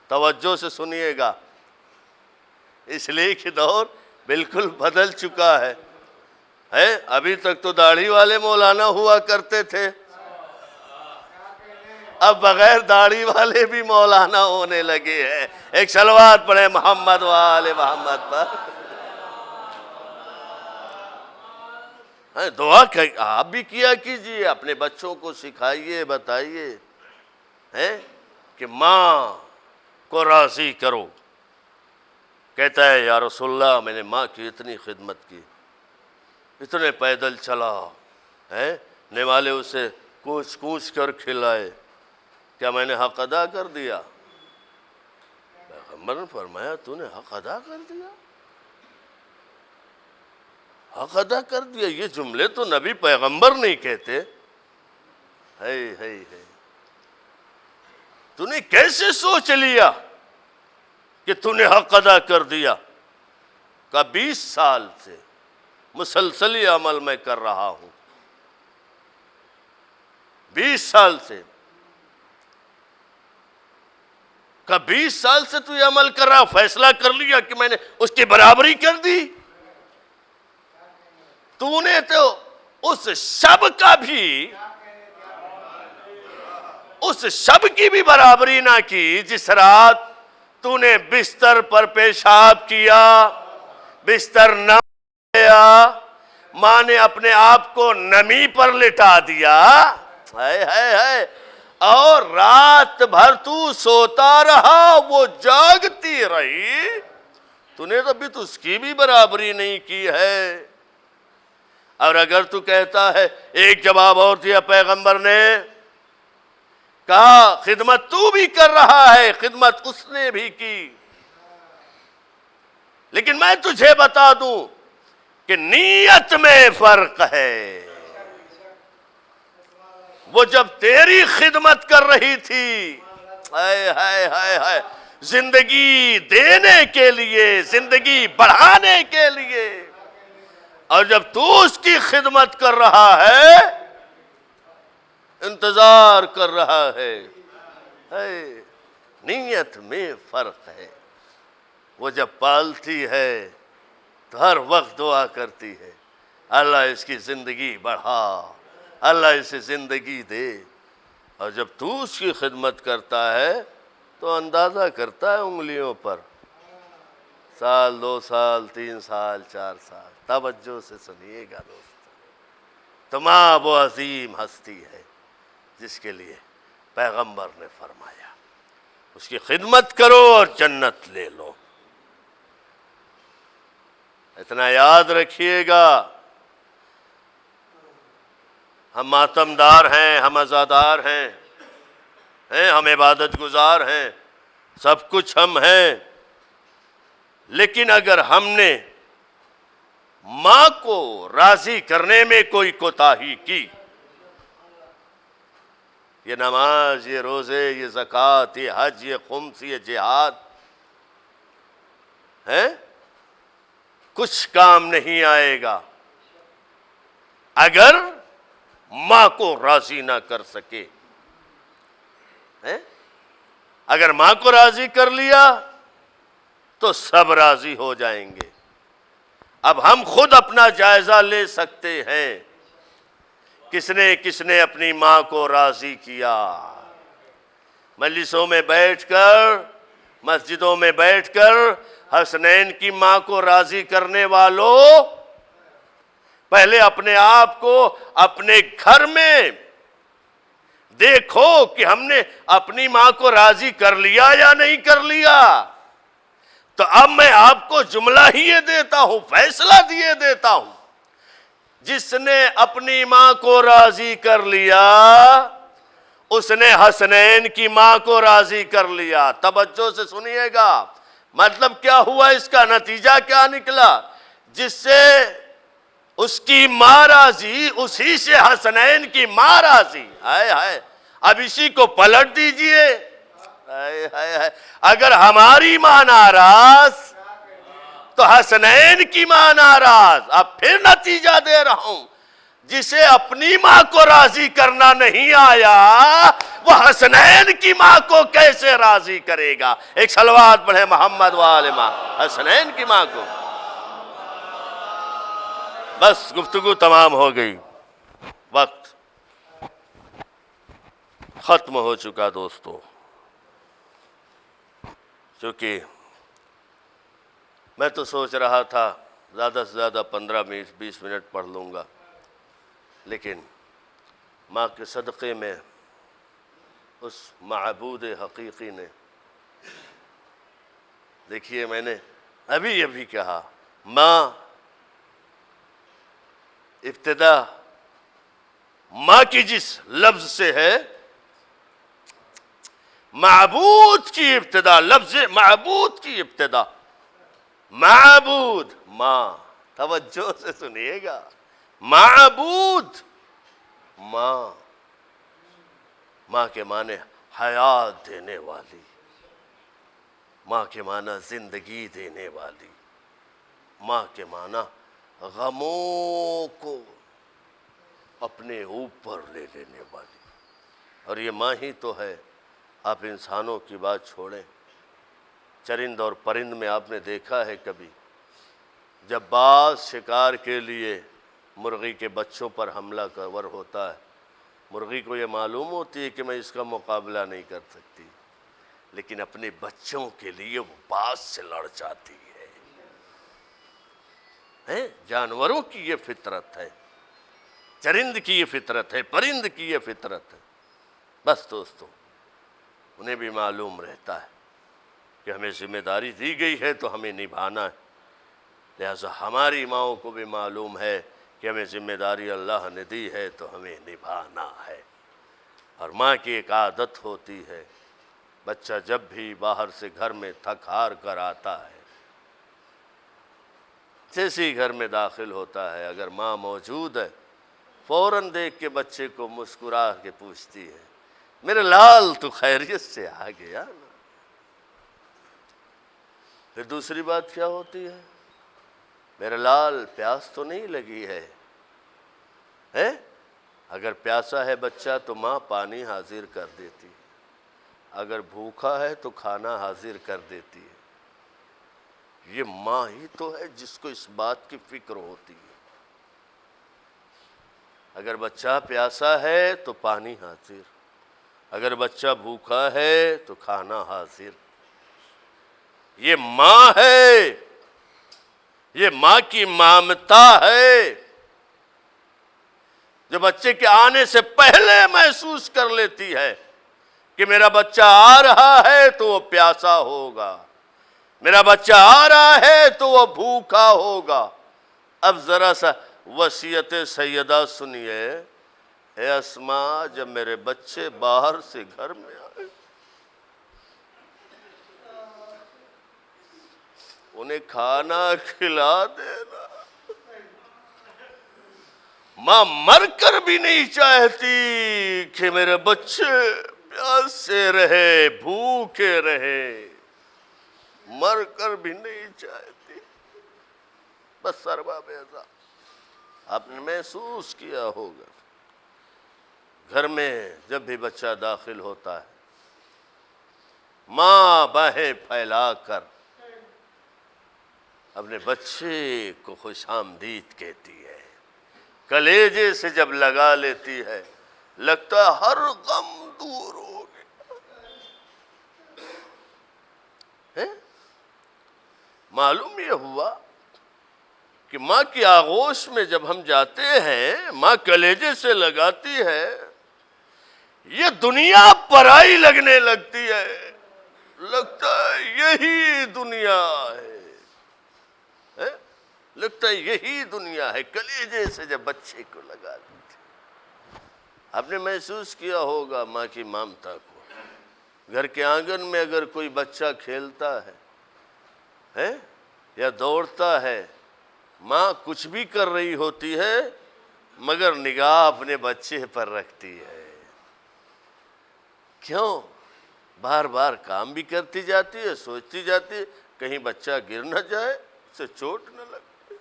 توجہ سے سنیے گا، اس لیے کہ دور بالکل بدل چکا ہے۔ ابھی تک تو داڑھی والے مولانا ہوا کرتے تھے، اب بغیر داڑھی والے بھی مولانا ہونے لگے ہیں۔ ایک صلوات پڑھیں محمد وآل محمد پر۔ دعا آپ بھی کیا کیجئے، اپنے بچوں کو سکھائیے، بتائیے کہ ماں کو راضی کرو۔ کہتا ہے یا رسول اللہ میں نے ماں کی اتنی خدمت کی، اتنے پیدل چلا، نوالے اسے کوچ کوچ کر کھلائے، کیا میں نے حق ادا کر دیا؟ پیغمبر نے فرمایا تو نے حق ادا کر دیا، حق ادا کر دیا. یہ جملے تو نبی پیغمبر نہیں کہتے. ہے تو نے کیسے سوچ لیا کہ تو نے حق ادا کر دیا؟ کہ 20 سال سے مسلسل یہ عمل میں کر رہا ہوں. 20 سال سے. کہ 20 سال سے تو یہ عمل کر رہا، فیصلہ کر لیا کہ میں نے اس کی برابری کر دی. تو نے تو اس شب کا بھی، اس شب کی بھی برابری نہ کی جس رات تو نے بستر پر پیشاب کیا، بستر نہ لیا، ماں نے اپنے آپ کو نمی پر لٹا دیا. ہے اور رات بھر تو سوتا رہا، وہ جاگتی رہی. تو نے تو ابھی تو اس کی بھی برابری نہیں کی ہے. اور اگر تو کہتا ہے، ایک جواب اور دیا پیغمبر نے، کہا خدمت تو بھی کر رہا ہے، خدمت اس نے بھی کی، لیکن میں تجھے بتا دوں کہ نیت میں فرق ہے. وہ جب تیری خدمت کر رہی تھی، ہائے زندگی دینے کے لیے، زندگی بڑھانے کے لیے، اور جب تو اس کی خدمت کر رہا ہے، انتظار کر رہا ہے، نیت میں فرق ہے. وہ جب پالتی ہے تو ہر وقت دعا کرتی ہے، اللہ اس کی زندگی بڑھا، اللہ اسے زندگی دے. اور جب تو اس کی خدمت کرتا ہے تو اندازہ کرتا ہے انگلیوں پر، سال 2 سال 3 سال 4 سال. توجہ سے سنیے گا دوست، تمام وہ عظیم ہستی ہے جس کے لیے پیغمبر نے فرمایا اس کی خدمت کرو اور جنت لے لو. اتنا یاد رکھیے گا، ہم ماتمدار ہیں، ہم عزادار ہیں، ہم عبادت گزار ہیں، سب کچھ ہم ہیں، لیکن اگر ہم نے ماں کو راضی کرنے میں کوئی کوتاہی کی، یہ نماز، یہ روزے، یہ زکوٰۃ، یہ حج، یہ خمس، یہ جہاد ہے، کچھ کام نہیں آئے گا اگر ماں کو راضی نہ کر سکے. اگر ماں کو راضی کر لیا تو سب راضی ہو جائیں گے. اب ہم خود اپنا جائزہ لے سکتے ہیں، کس نے اپنی ماں کو راضی کیا. مجلسوں میں بیٹھ کر، مسجدوں میں بیٹھ کر حسنین کی ماں کو راضی کرنے والوں، پہلے اپنے آپ کو اپنے گھر میں دیکھو کہ ہم نے اپنی ماں کو راضی کر لیا یا نہیں کر لیا. تو اب میں آپ کو جملہ ہی یہ دیتا ہوں، فیصلہ دیے دیتا ہوں، جس نے اپنی ماں کو راضی کر لیا اس نے حسنین کی ماں کو راضی کر لیا. توجہ سے سنیے گا، مطلب کیا ہوا، اس کا نتیجہ کیا نکلا؟ جس سے اس کی ماں راضی، اسی سے حسنین کی ماں راضی. ہائے اب اسی کو پلٹ دیجئے. اگر ہماری ماں ناراض تو حسنین کی ماں ناراض. اب پھر نتیجہ دے رہا ہوں، جسے اپنی ماں کو راضی کرنا نہیں آیا وہ حسنین کی ماں کو کیسے راضی کرے گا؟ ایک صلوات پڑھے محمد وآل ماں. حسنین کی ماں کو. بس گفتگو تمام ہو گئی، وقت ختم ہو چکا دوستو. چونکہ میں تو سوچ رہا تھا زیادہ سے زیادہ 15-20 منٹ پڑھ لوں گا، لیکن ماں کے صدقے میں اس معبود حقیقی نے، دیکھیے میں نے ابھی کہا، ماں ابتدا ماں کی جس لفظ سے ہے، معبود کی ابتدا، لفظ معبود کی ابتدا، معبود ماں. توجہ سے سنیے گا، معبود، ماں، ماں کے معنی حیات دینے والی، ماں کے معنی زندگی دینے والی، ماں کے معنی غموں کو اپنے اوپر لے لینے والی، اور یہ ماں ہی تو ہے۔ آپ انسانوں کی بات چھوڑیں، چرند اور پرند میں آپ نے دیکھا ہے کبھی جب باز شکار کے لیے مرغی کے بچوں پر حملہ ور ہوتا ہے، مرغی کو یہ معلوم ہوتی ہے کہ میں اس کا مقابلہ نہیں کر سکتی، لیکن اپنے بچوں کے لیے وہ باز سے لڑ جاتی ہے۔ جانوروں کی یہ فطرت ہے، چرند کی یہ فطرت ہے، پرند کی یہ فطرت ہے۔ بس دوستو، انہیں بھی معلوم رہتا ہے کہ ہمیں ذمہ داری دی گئی ہے تو ہمیں نبھانا ہے، لہذا ہماری ماؤں کو بھی معلوم ہے کہ ہمیں ذمہ داری اللہ نے دی ہے تو ہمیں نبھانا ہے۔ اور ماں کی ایک عادت ہوتی ہے، بچہ جب بھی باہر سے گھر میں تھک ہار کر آتا ہے، جیسے ہی گھر میں داخل ہوتا ہے، اگر ماں موجود ہے، فوراً دیکھ کے بچے کو مسکرا کے پوچھتی ہے، میرے لال تو خیریت سے آ گیا نا؟ پھر دوسری بات کیا ہوتی ہے؟ میرے لال پیاس تو نہیں لگی ہے؟ اگر پیاسا ہے بچہ تو ماں پانی حاضر کر دیتی ہے، اگر بھوکا ہے تو کھانا حاضر کر دیتی ہے۔ یہ ماں ہی تو ہے جس کو اس بات کی فکر ہوتی ہے، اگر بچہ پیاسا ہے تو پانی حاضر، اگر بچہ بھوکا ہے تو کھانا حاضر۔ یہ ماں ہے، یہ ماں کی ممتا ہے جو بچے کے آنے سے پہلے محسوس کر لیتی ہے کہ میرا بچہ آ رہا ہے تو وہ پیاسا ہوگا، میرا بچہ آ رہا ہے تو وہ بھوکا ہوگا۔ اب ذرا سا وصیت سیدہ سنیے، اے اسماء، جب میرے بچے باہر سے گھر میں آئے، انہیں کھانا کھلا دینا۔ ماں مر کر بھی نہیں چاہتی کہ میرے بچے پیاسے رہے، بھوکے رہے، مر کر بھی نہیں چاہتی۔ بس ارباب اعزاز، آپ نے محسوس کیا ہوگا گھر میں جب بھی بچہ داخل ہوتا ہے، ماں باہیں پھیلا کر اپنے بچے کو خوش آمدید کہتی ہے، کلیجے سے جب لگا لیتی ہے، لگتا ہے ہر غم دور ہو گیا۔ معلوم یہ ہوا کہ ماں کی آغوش میں جب ہم جاتے ہیں، ماں کلیجے سے لگاتی ہے، یہ دنیا پرائی لگنے لگتی ہے، لگتا ہے یہی دنیا ہے، لگتا ہے یہی دنیا ہے، کلیجے سے جب بچے کو لگا دیتی۔ آپ نے محسوس کیا ہوگا ماں کی ممتا کو۔ گھر کے آنگن میں اگر کوئی بچہ کھیلتا ہے یا دوڑتا ہے، ماں کچھ بھی کر رہی ہوتی ہے مگر نگاہ اپنے بچے پر رکھتی ہے۔ کیوں؟ بار بار کام بھی کرتی جاتی ہے، سوچتی جاتی ہے کہیں بچہ گر نہ جائے، اسے چوٹ نہ لگے،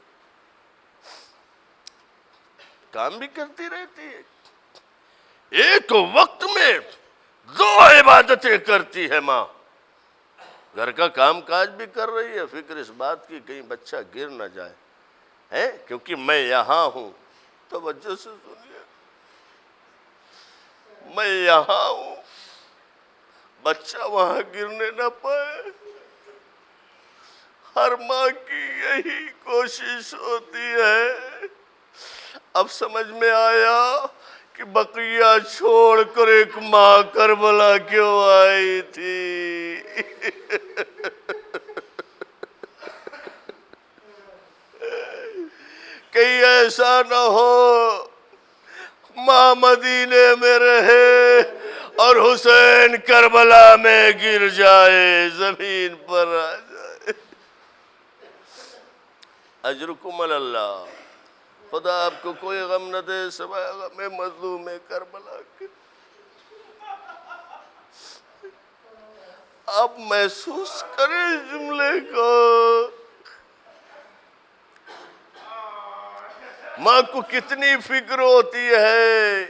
کام بھی کرتی رہتی ہے۔ ایک وقت میں دو عبادتیں کرتی ہے ماں، گھر کا کام کاج بھی کر رہی ہے، فکر اس بات کی کہیں بچہ گر نہ جائے، کیونکہ میں یہاں ہوں۔ توجہ سے سنیے، میں یہاں ہوں، بچہ وہاں گرنے نہ پائے۔ ہر ماں کی یہی کوشش ہوتی ہے۔ اب سمجھ میں آیا کہ بقیہ چھوڑ کر ایک ماں کربلا کیوں آئی تھی۔ کہیں ایسا نہ ہو ماں مدینے میں رہے اور حسین کربلا میں گر جائے، زمین پر آ جائے۔ اجرکم علی اللہ، خدا آپ کو کوئی غم نہ دے سوائے غم مظلوم کربلا کے۔ آپ محسوس کریں اس جملے کو، ماں کو کتنی فکر ہوتی ہے۔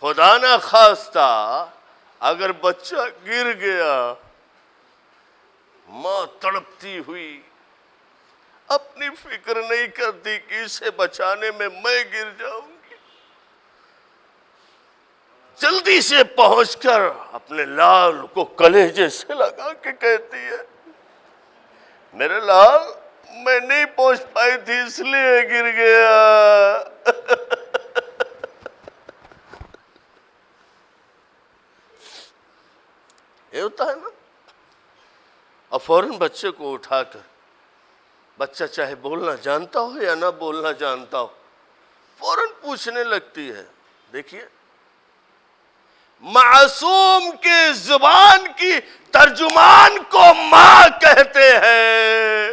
خدا نہ خواستہ اگر بچہ گر گیا، ماں تڑپتی ہوئی اپنی فکر نہیں کرتی کہ اسے بچانے میں گر جاؤں گی، جلدی سے پہنچ کر اپنے لال کو کلیجے سے لگا کے کہتی ہے میرے لال میں نہیں پہنچ پائی تھی اس لیے گر گیا۔ یہ ہوتا ہے نا۔ اور فوراً بچے کو اٹھا کر، بچہ چاہے بولنا جانتا ہو یا نہ بولنا جانتا ہو، فوراً پوچھنے لگتی ہے۔ دیکھیے معصوم کی زبان کی ترجمان کو ماں کہتے ہیں۔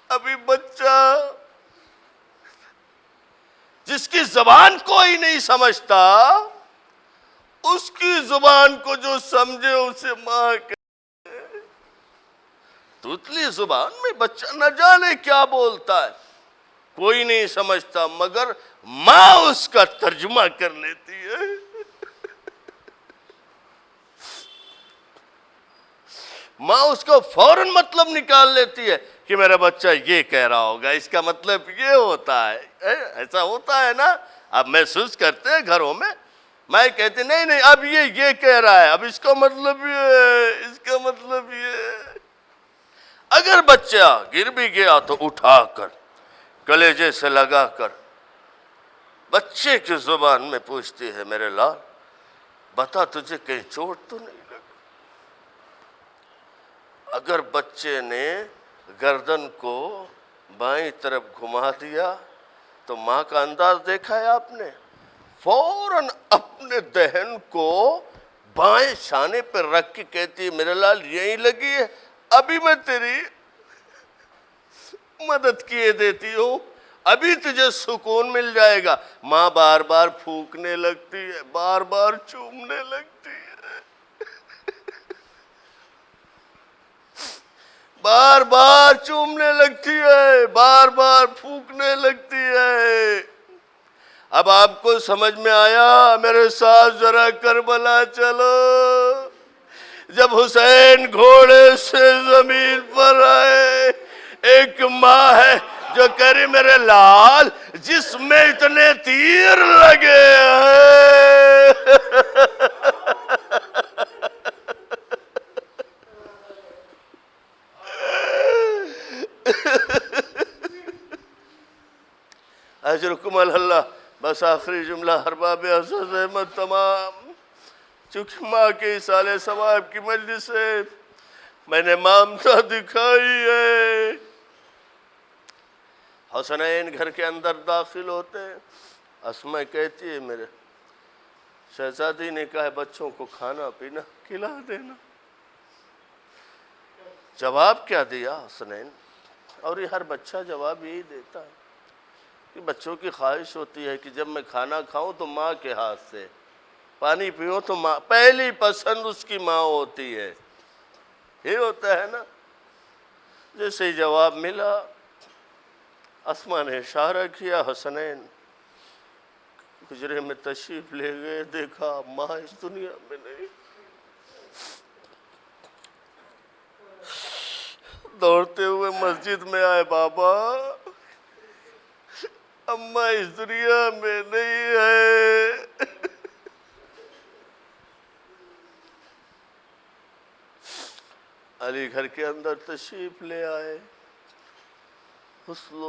ابھی بچہ جس کی زبان کوئی نہیں سمجھتا، اس کی زبان کو جو سمجھے اسے ماں کہتے ہیں۔ توتلی زبان میں بچہ نہ جانے کیا بولتا ہے، کوئی نہیں سمجھتا، مگر ماں اس کا ترجمہ کر لیتی ہے۔ ماں اس کو فوراً مطلب نکال لیتی ہے کہ میرا بچہ یہ کہہ رہا ہوگا، اس کا مطلب یہ ہوتا ہے۔ ایسا ہوتا ہے نا، آپ محسوس کرتے ہیں گھروں میں، میں کہتی نہیں اب یہ کہہ رہا ہے، اب اس کا مطلب یہ ہے، اس کا مطلب یہ ہے۔ اگر بچہ گر بھی گیا تو اٹھا کر کلیجے سے لگا کر بچے کی زبان میں پوچھتی ہے میرے لال بتا تجھے کہیں چوٹ تو نہیں لگی؟ اگر بچے نے گردن کو بائیں طرف گھما دیا تو ماں کا انداز دیکھا ہے آپ نے، فوراً اپنے دہن کو بائیں شانے پر رکھ کے کہتی ہے میرے لال یہیں لگی ہے، ابھی میں تیری مدد کیے دیتی ہوں، ابھی تجھے سکون مل جائے گا۔ ماں بار بار پھونکنے لگتی ہے، بار بار چومنے لگتی ہے، بار بار چومنے لگتی ہے، بار بار پھونکنے لگتی ہے۔ اب آپ کو سمجھ میں آیا؟ میرے ساتھ ذرا کربلا چلو۔ جب حسین گھوڑے سے زمین پر آئے، ایک ماں ہے جو کہہ رہی میرے لال جس میں اتنے تیر لگے ہیں۔ اجرکم علی اللہ۔ بس آخری جملہ ارباب عزت احمد تمام، چونکہ ماں کے اصالِ ثواب کی مجلس ہے، میں نے مامتا دکھائی ہے۔ حسنین گھر کے اندر داخل ہوتے ہیں، اسماء کہتی ہے میرے شہزادی نے کہا ہے بچوں کو کھانا پینا کھلا دینا۔ جواب کیا دیا حسنین؟ اور یہ ہر بچہ جواب یہی دیتا ہے کہ بچوں کی خواہش ہوتی ہے کہ جب میں کھانا کھاؤں تو ماں کے ہاتھ سے، پانی پیو تو ماں، پہلی پسند اس کی ماں ہوتی ہے۔ یہ ہوتا ہے نا۔ جیسے ہی جواب ملا، اسماء نے اشارہ کیا، حسنین حجرے میں تشریف لے گئے، دیکھا ماں اس دنیا میں نہیں۔ دوڑتے ہوئے مسجد میں آئے، بابا اماں اس دنیا میں نہیں ہے۔ علی گھر کے اندر تشریف لے آئے، غسل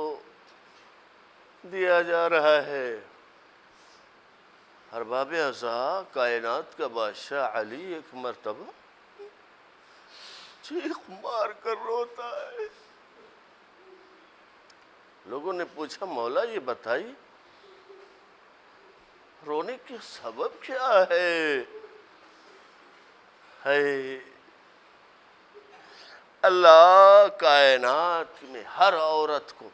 دیا جا رہا ہے۔ ارباب اعضاء کائنات کا بادشاہ علی ایک مرتبہ چیخ مار کر روتا ہے۔ لوگوں نے پوچھا مولا یہ بتائی رونے کے سبب کیا ہے؟ اللہ کائنات میں ہر عورت کو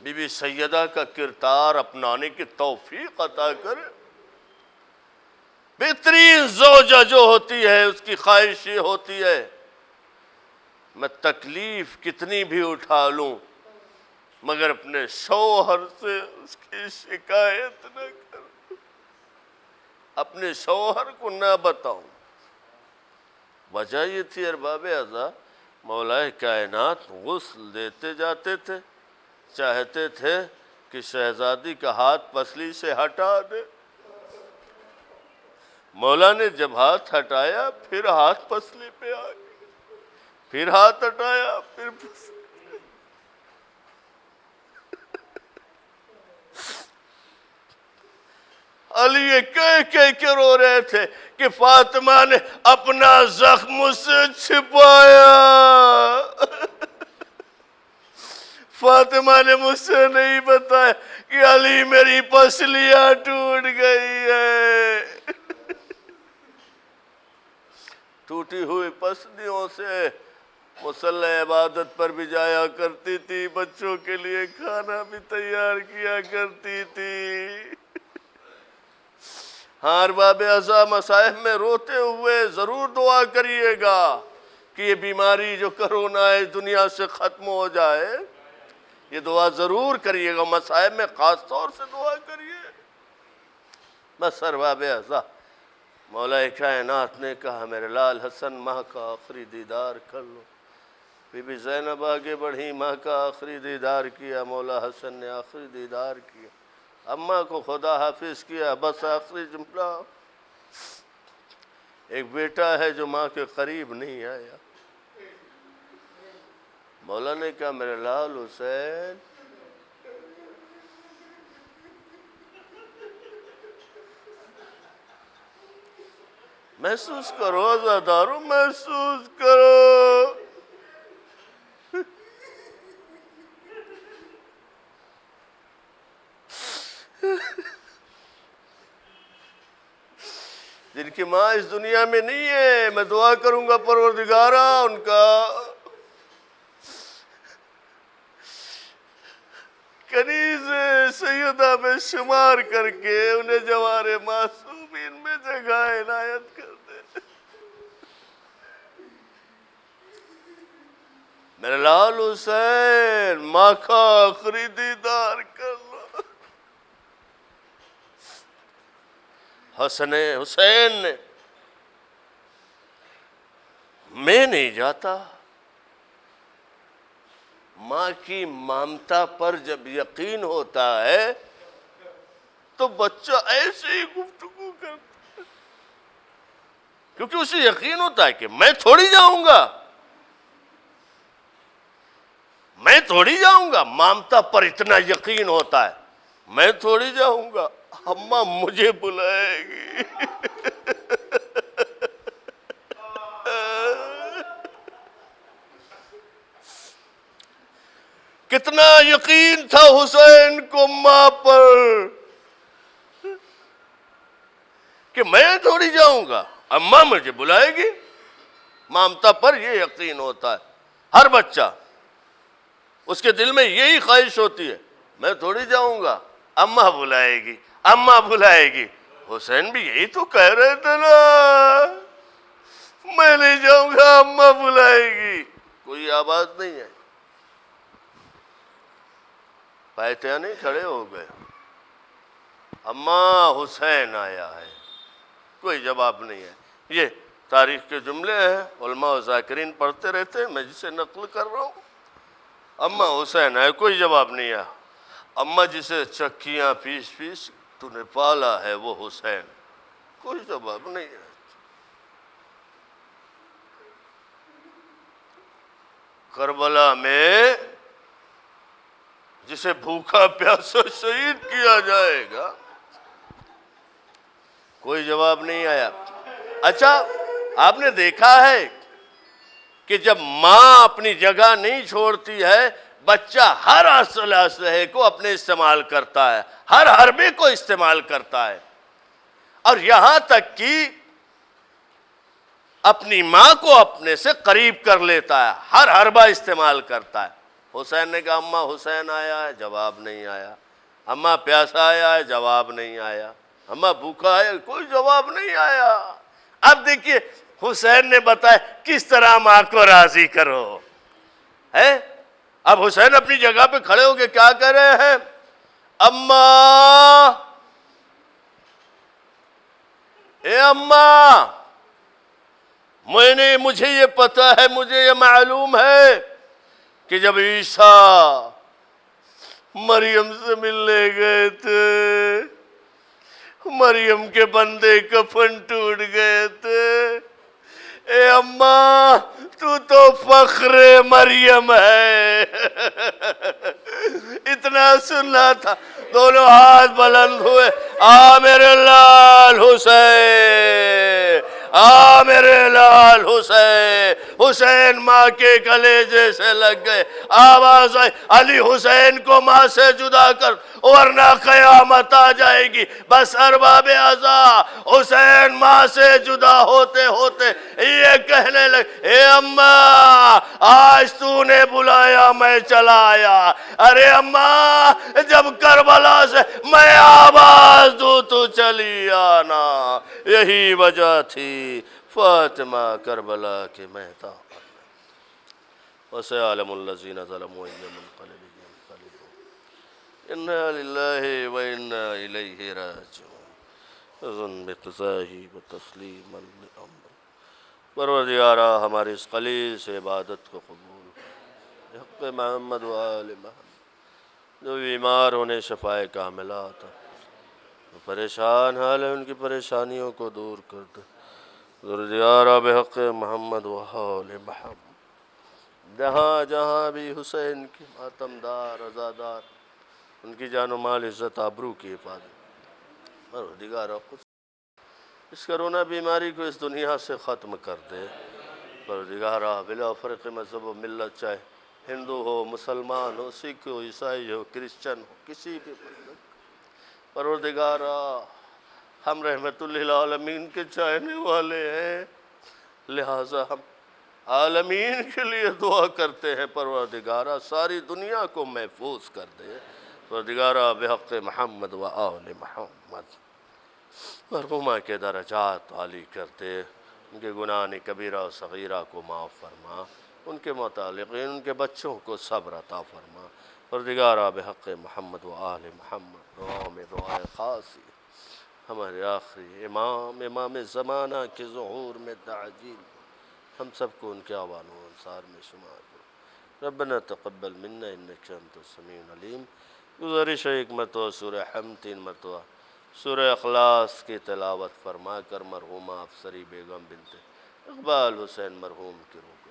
بی بی سیدہ کا کردار اپنانے کی توفیق عطا کرے۔ بہترین زوجہ جو ہوتی ہے اس کی خواہش یہ ہوتی ہے میں تکلیف کتنی بھی اٹھا لوں مگر اپنے شوہر سے اس کی شکایت نہ کروں، اپنے شوہر کو نہ بتاؤں۔ وجہ یہ تھی ارباب اعضاء مولا کائنات غسل دیتے جاتے تھے، چاہتے تھے کہ شہزادی کا ہاتھ پسلی سے ہٹا دے، مولا نے جب ہاتھ ہٹایا پھر ہاتھ پسلی پہ آ گیا، پھر ہاتھ ہٹایا پھر پسلی۔ علی یہ کہہ کے رو رہے تھے کہ فاطمہ نے اپنا زخم مجھ سے چھپایا، فاطمہ نے مجھ سے نہیں بتایا کہ علی میری پسلیاں ٹوٹ گئی ہے۔ ٹوٹی ہوئی پسلیوں سے مصلی عبادت پر بھی جایا کرتی تھی، بچوں کے لیے کھانا بھی تیار کیا کرتی تھی۔ ہاں ارباب اعضاء مصائب میں روتے ہوئے ضرور دعا کریے گا کہ یہ بیماری جو کرونا ہے دنیا سے ختم ہو جائے، یہ دعا ضرور کریے گا، مصائب میں خاص طور سے دعا کریے۔ بس ارباب اعضاء مولا کائنات نے کہا میرے لال حسن ماں کا آخری دیدار کر لو۔ بی بی زینب آگے بڑھی، ماں کا آخری دیدار کیا، مولا حسن نے آخری دیدار کیا، اماں کو خدا حافظ کیا۔ بس آخری جملہ، ایک بیٹا ہے جو ماں کے قریب نہیں آیا۔ مولا نے کہا میرے لال حسین محسوس کرو، عزادارو محسوس کرو، جن کی ماں اس دنیا میں نہیں ہے میں دعا کروں گا پروردگارا ان کا کنیز سیدہ میں شمار کر کے انہیں جوار معصومین میں جگہ عنایت کر دے۔ میرے لال حسین ماں کا آخری دیدار کر لو۔ حسین نے میں نہیں جاتا، ماں کی ممتا پر جب یقین ہوتا ہے تو بچہ ایسے ہی گفتگو کرتا ہے، کیونکہ اسے یقین ہوتا ہے کہ میں تھوڑی جاؤں گا، میں تھوڑی جاؤں گا، ممتا پر اتنا یقین ہوتا ہے میں تھوڑی جاؤں گا، اماں مجھے بلائے گی۔ کتنا یقین تھا حسین کو ماں پر کہ میں تھوڑی جاؤں گا، اماں مجھے بلائے گی۔ ممتا پر یہ یقین ہوتا ہے، ہر بچہ اس کے دل میں یہی خواہش ہوتی ہے میں تھوڑی جاؤں گا، اماں بلائے گی، اماں بلائے گی۔ حسین بھی یہی تو کہہ رہے تھے نا، میں نہیں جاؤں گا، اماں بلائے گی۔ کوئی آواز نہیں ہے، پائتیاں نہیں کھڑے ہو گئے، اماں حسین آیا ہے، کوئی جواب نہیں ہے۔ یہ تاریخ کے جملے ہیں، علماء و ذاکرین پڑھتے رہتے ہیں، میں جسے نقل کر رہا ہوں۔ اماں حسین آئے، کوئی جواب نہیں ہے۔ اماں جسے چکیاں پیس پیس تو نے پالا ہے وہ حسین، کوئی جواب نہیں ہے۔ کربلا میں جسے بھوکا پیاسا شہید کیا جائے گا، کوئی جواب نہیں آیا۔ اچھا آپ نے دیکھا ہے کہ جب ماں اپنی جگہ نہیں چھوڑتی ہے، بچہ ہر اسلحے کو اپنے استعمال کرتا ہے، ہر حربے کو استعمال کرتا ہے، اور یہاں تک کہ اپنی ماں کو اپنے سے قریب کر لیتا ہے، ہر حربہ استعمال کرتا ہے۔ حسین نے کہا اماں حسین آیا ہے، جواب نہیں آیا۔ اماں پیاسا آیا ہے، جواب نہیں آیا۔ اماں بھوکا ہے، کوئی جواب نہیں آیا۔ اب دیکھیے حسین نے بتایا کس طرح ماں کو راضی کرو ہے۔ اب حسین اپنی جگہ پہ کھڑے ہو کے کیا کہہ رہے ہیں؟ اماں، اے اماں، مجھے یہ پتا ہے، مجھے یہ معلوم ہے کہ جب عیسیٰ مریم سے ملنے گئے تھے، مریم کے بندے کفن ٹوٹ گئے تھے۔ اے اماں، تو فخر مریم ہے۔ اتنا سننا تھا، دونوں ہاتھ بلند ہوئے، آ میرے لال حسین، آ میرے لال حسین۔ حسین ماں کے کلیجے سے لگ گئے، آواز آئی علی حسین کو ماں سے جدا کر ورنہ قیامت آ جائے گی۔ بس ارباب عزا حسین ماں سے جدا ہوتے ہوتے یہ کہنے لگے، اے اماں آج تو نے بلایا میں چلا آیا۔ ارے اماں جب کربلا سے میں آواز دوں تو چلی آنا۔ یہی وجہ تھی فاطمہ کربلا کے میدان وسيعلم الذين ظلموا أي منقلب ينقلبون إنا لله وإنا إليه راجعون اذن بقضائه وتسلیما لأمر۔ پروردگارا ہماری اس قلیل سے عبادت کو قبول کر، حق محمد و آل محمد، جو بیمار ہونے شفائے کاملہ عطا، جو پریشان حال ہے ان کی پریشانیوں کو دور کر دے۔ پروردگارا بحق محمد و آل محمد، جہاں جہاں بھی حسین کے ماتمدار عزادار، ان کی جان و مال عزت آبرو کی حفاظت، پروردگارا خود اس کرونا بیماری کو اس دنیا سے ختم کر دے۔ پروردگارا بلا فرق مذہب و ملت، چاہے ہندو ہو، مسلمان ہو، سکھ ہو، عیسائی ہو، کرسچن ہو، کسی بھی ملت، پروردگارا ہم رحمت للعالمین کے چاہنے والے ہیں، لہٰذا ہم عالمین کے لیے دعا کرتے ہیں۔ پروردگارا ساری دنیا کو محفوظ کر دے۔ پروردگارا بحق محمد و آل محمد، مرحومہ کے درجات عالی کر دے، ان کے گناہ کبیرہ و صغیرہ کو معاف فرما، ان کے متعلقین ان کے بچوں کو صبر عطا فرما۔ پروردگارا بحق محمد و آل محمد، دعاؤں میں دعائے خاصی ہمارے آخری امام زمانہ کے ظہور میں تعجیل، ہم سب کو ان کے اعوان و انصار میں شمار کرو۔ ربنا تقبل منا انک انت السمیع العلیم۔ گزارش ہے ایک مرتبہ سورہ حمد 3 مرتبہ سورہ اخلاص کی تلاوت فرما کر مرحومہ افسری بیگم بنت اقبال حسین مرحوم کی روح کو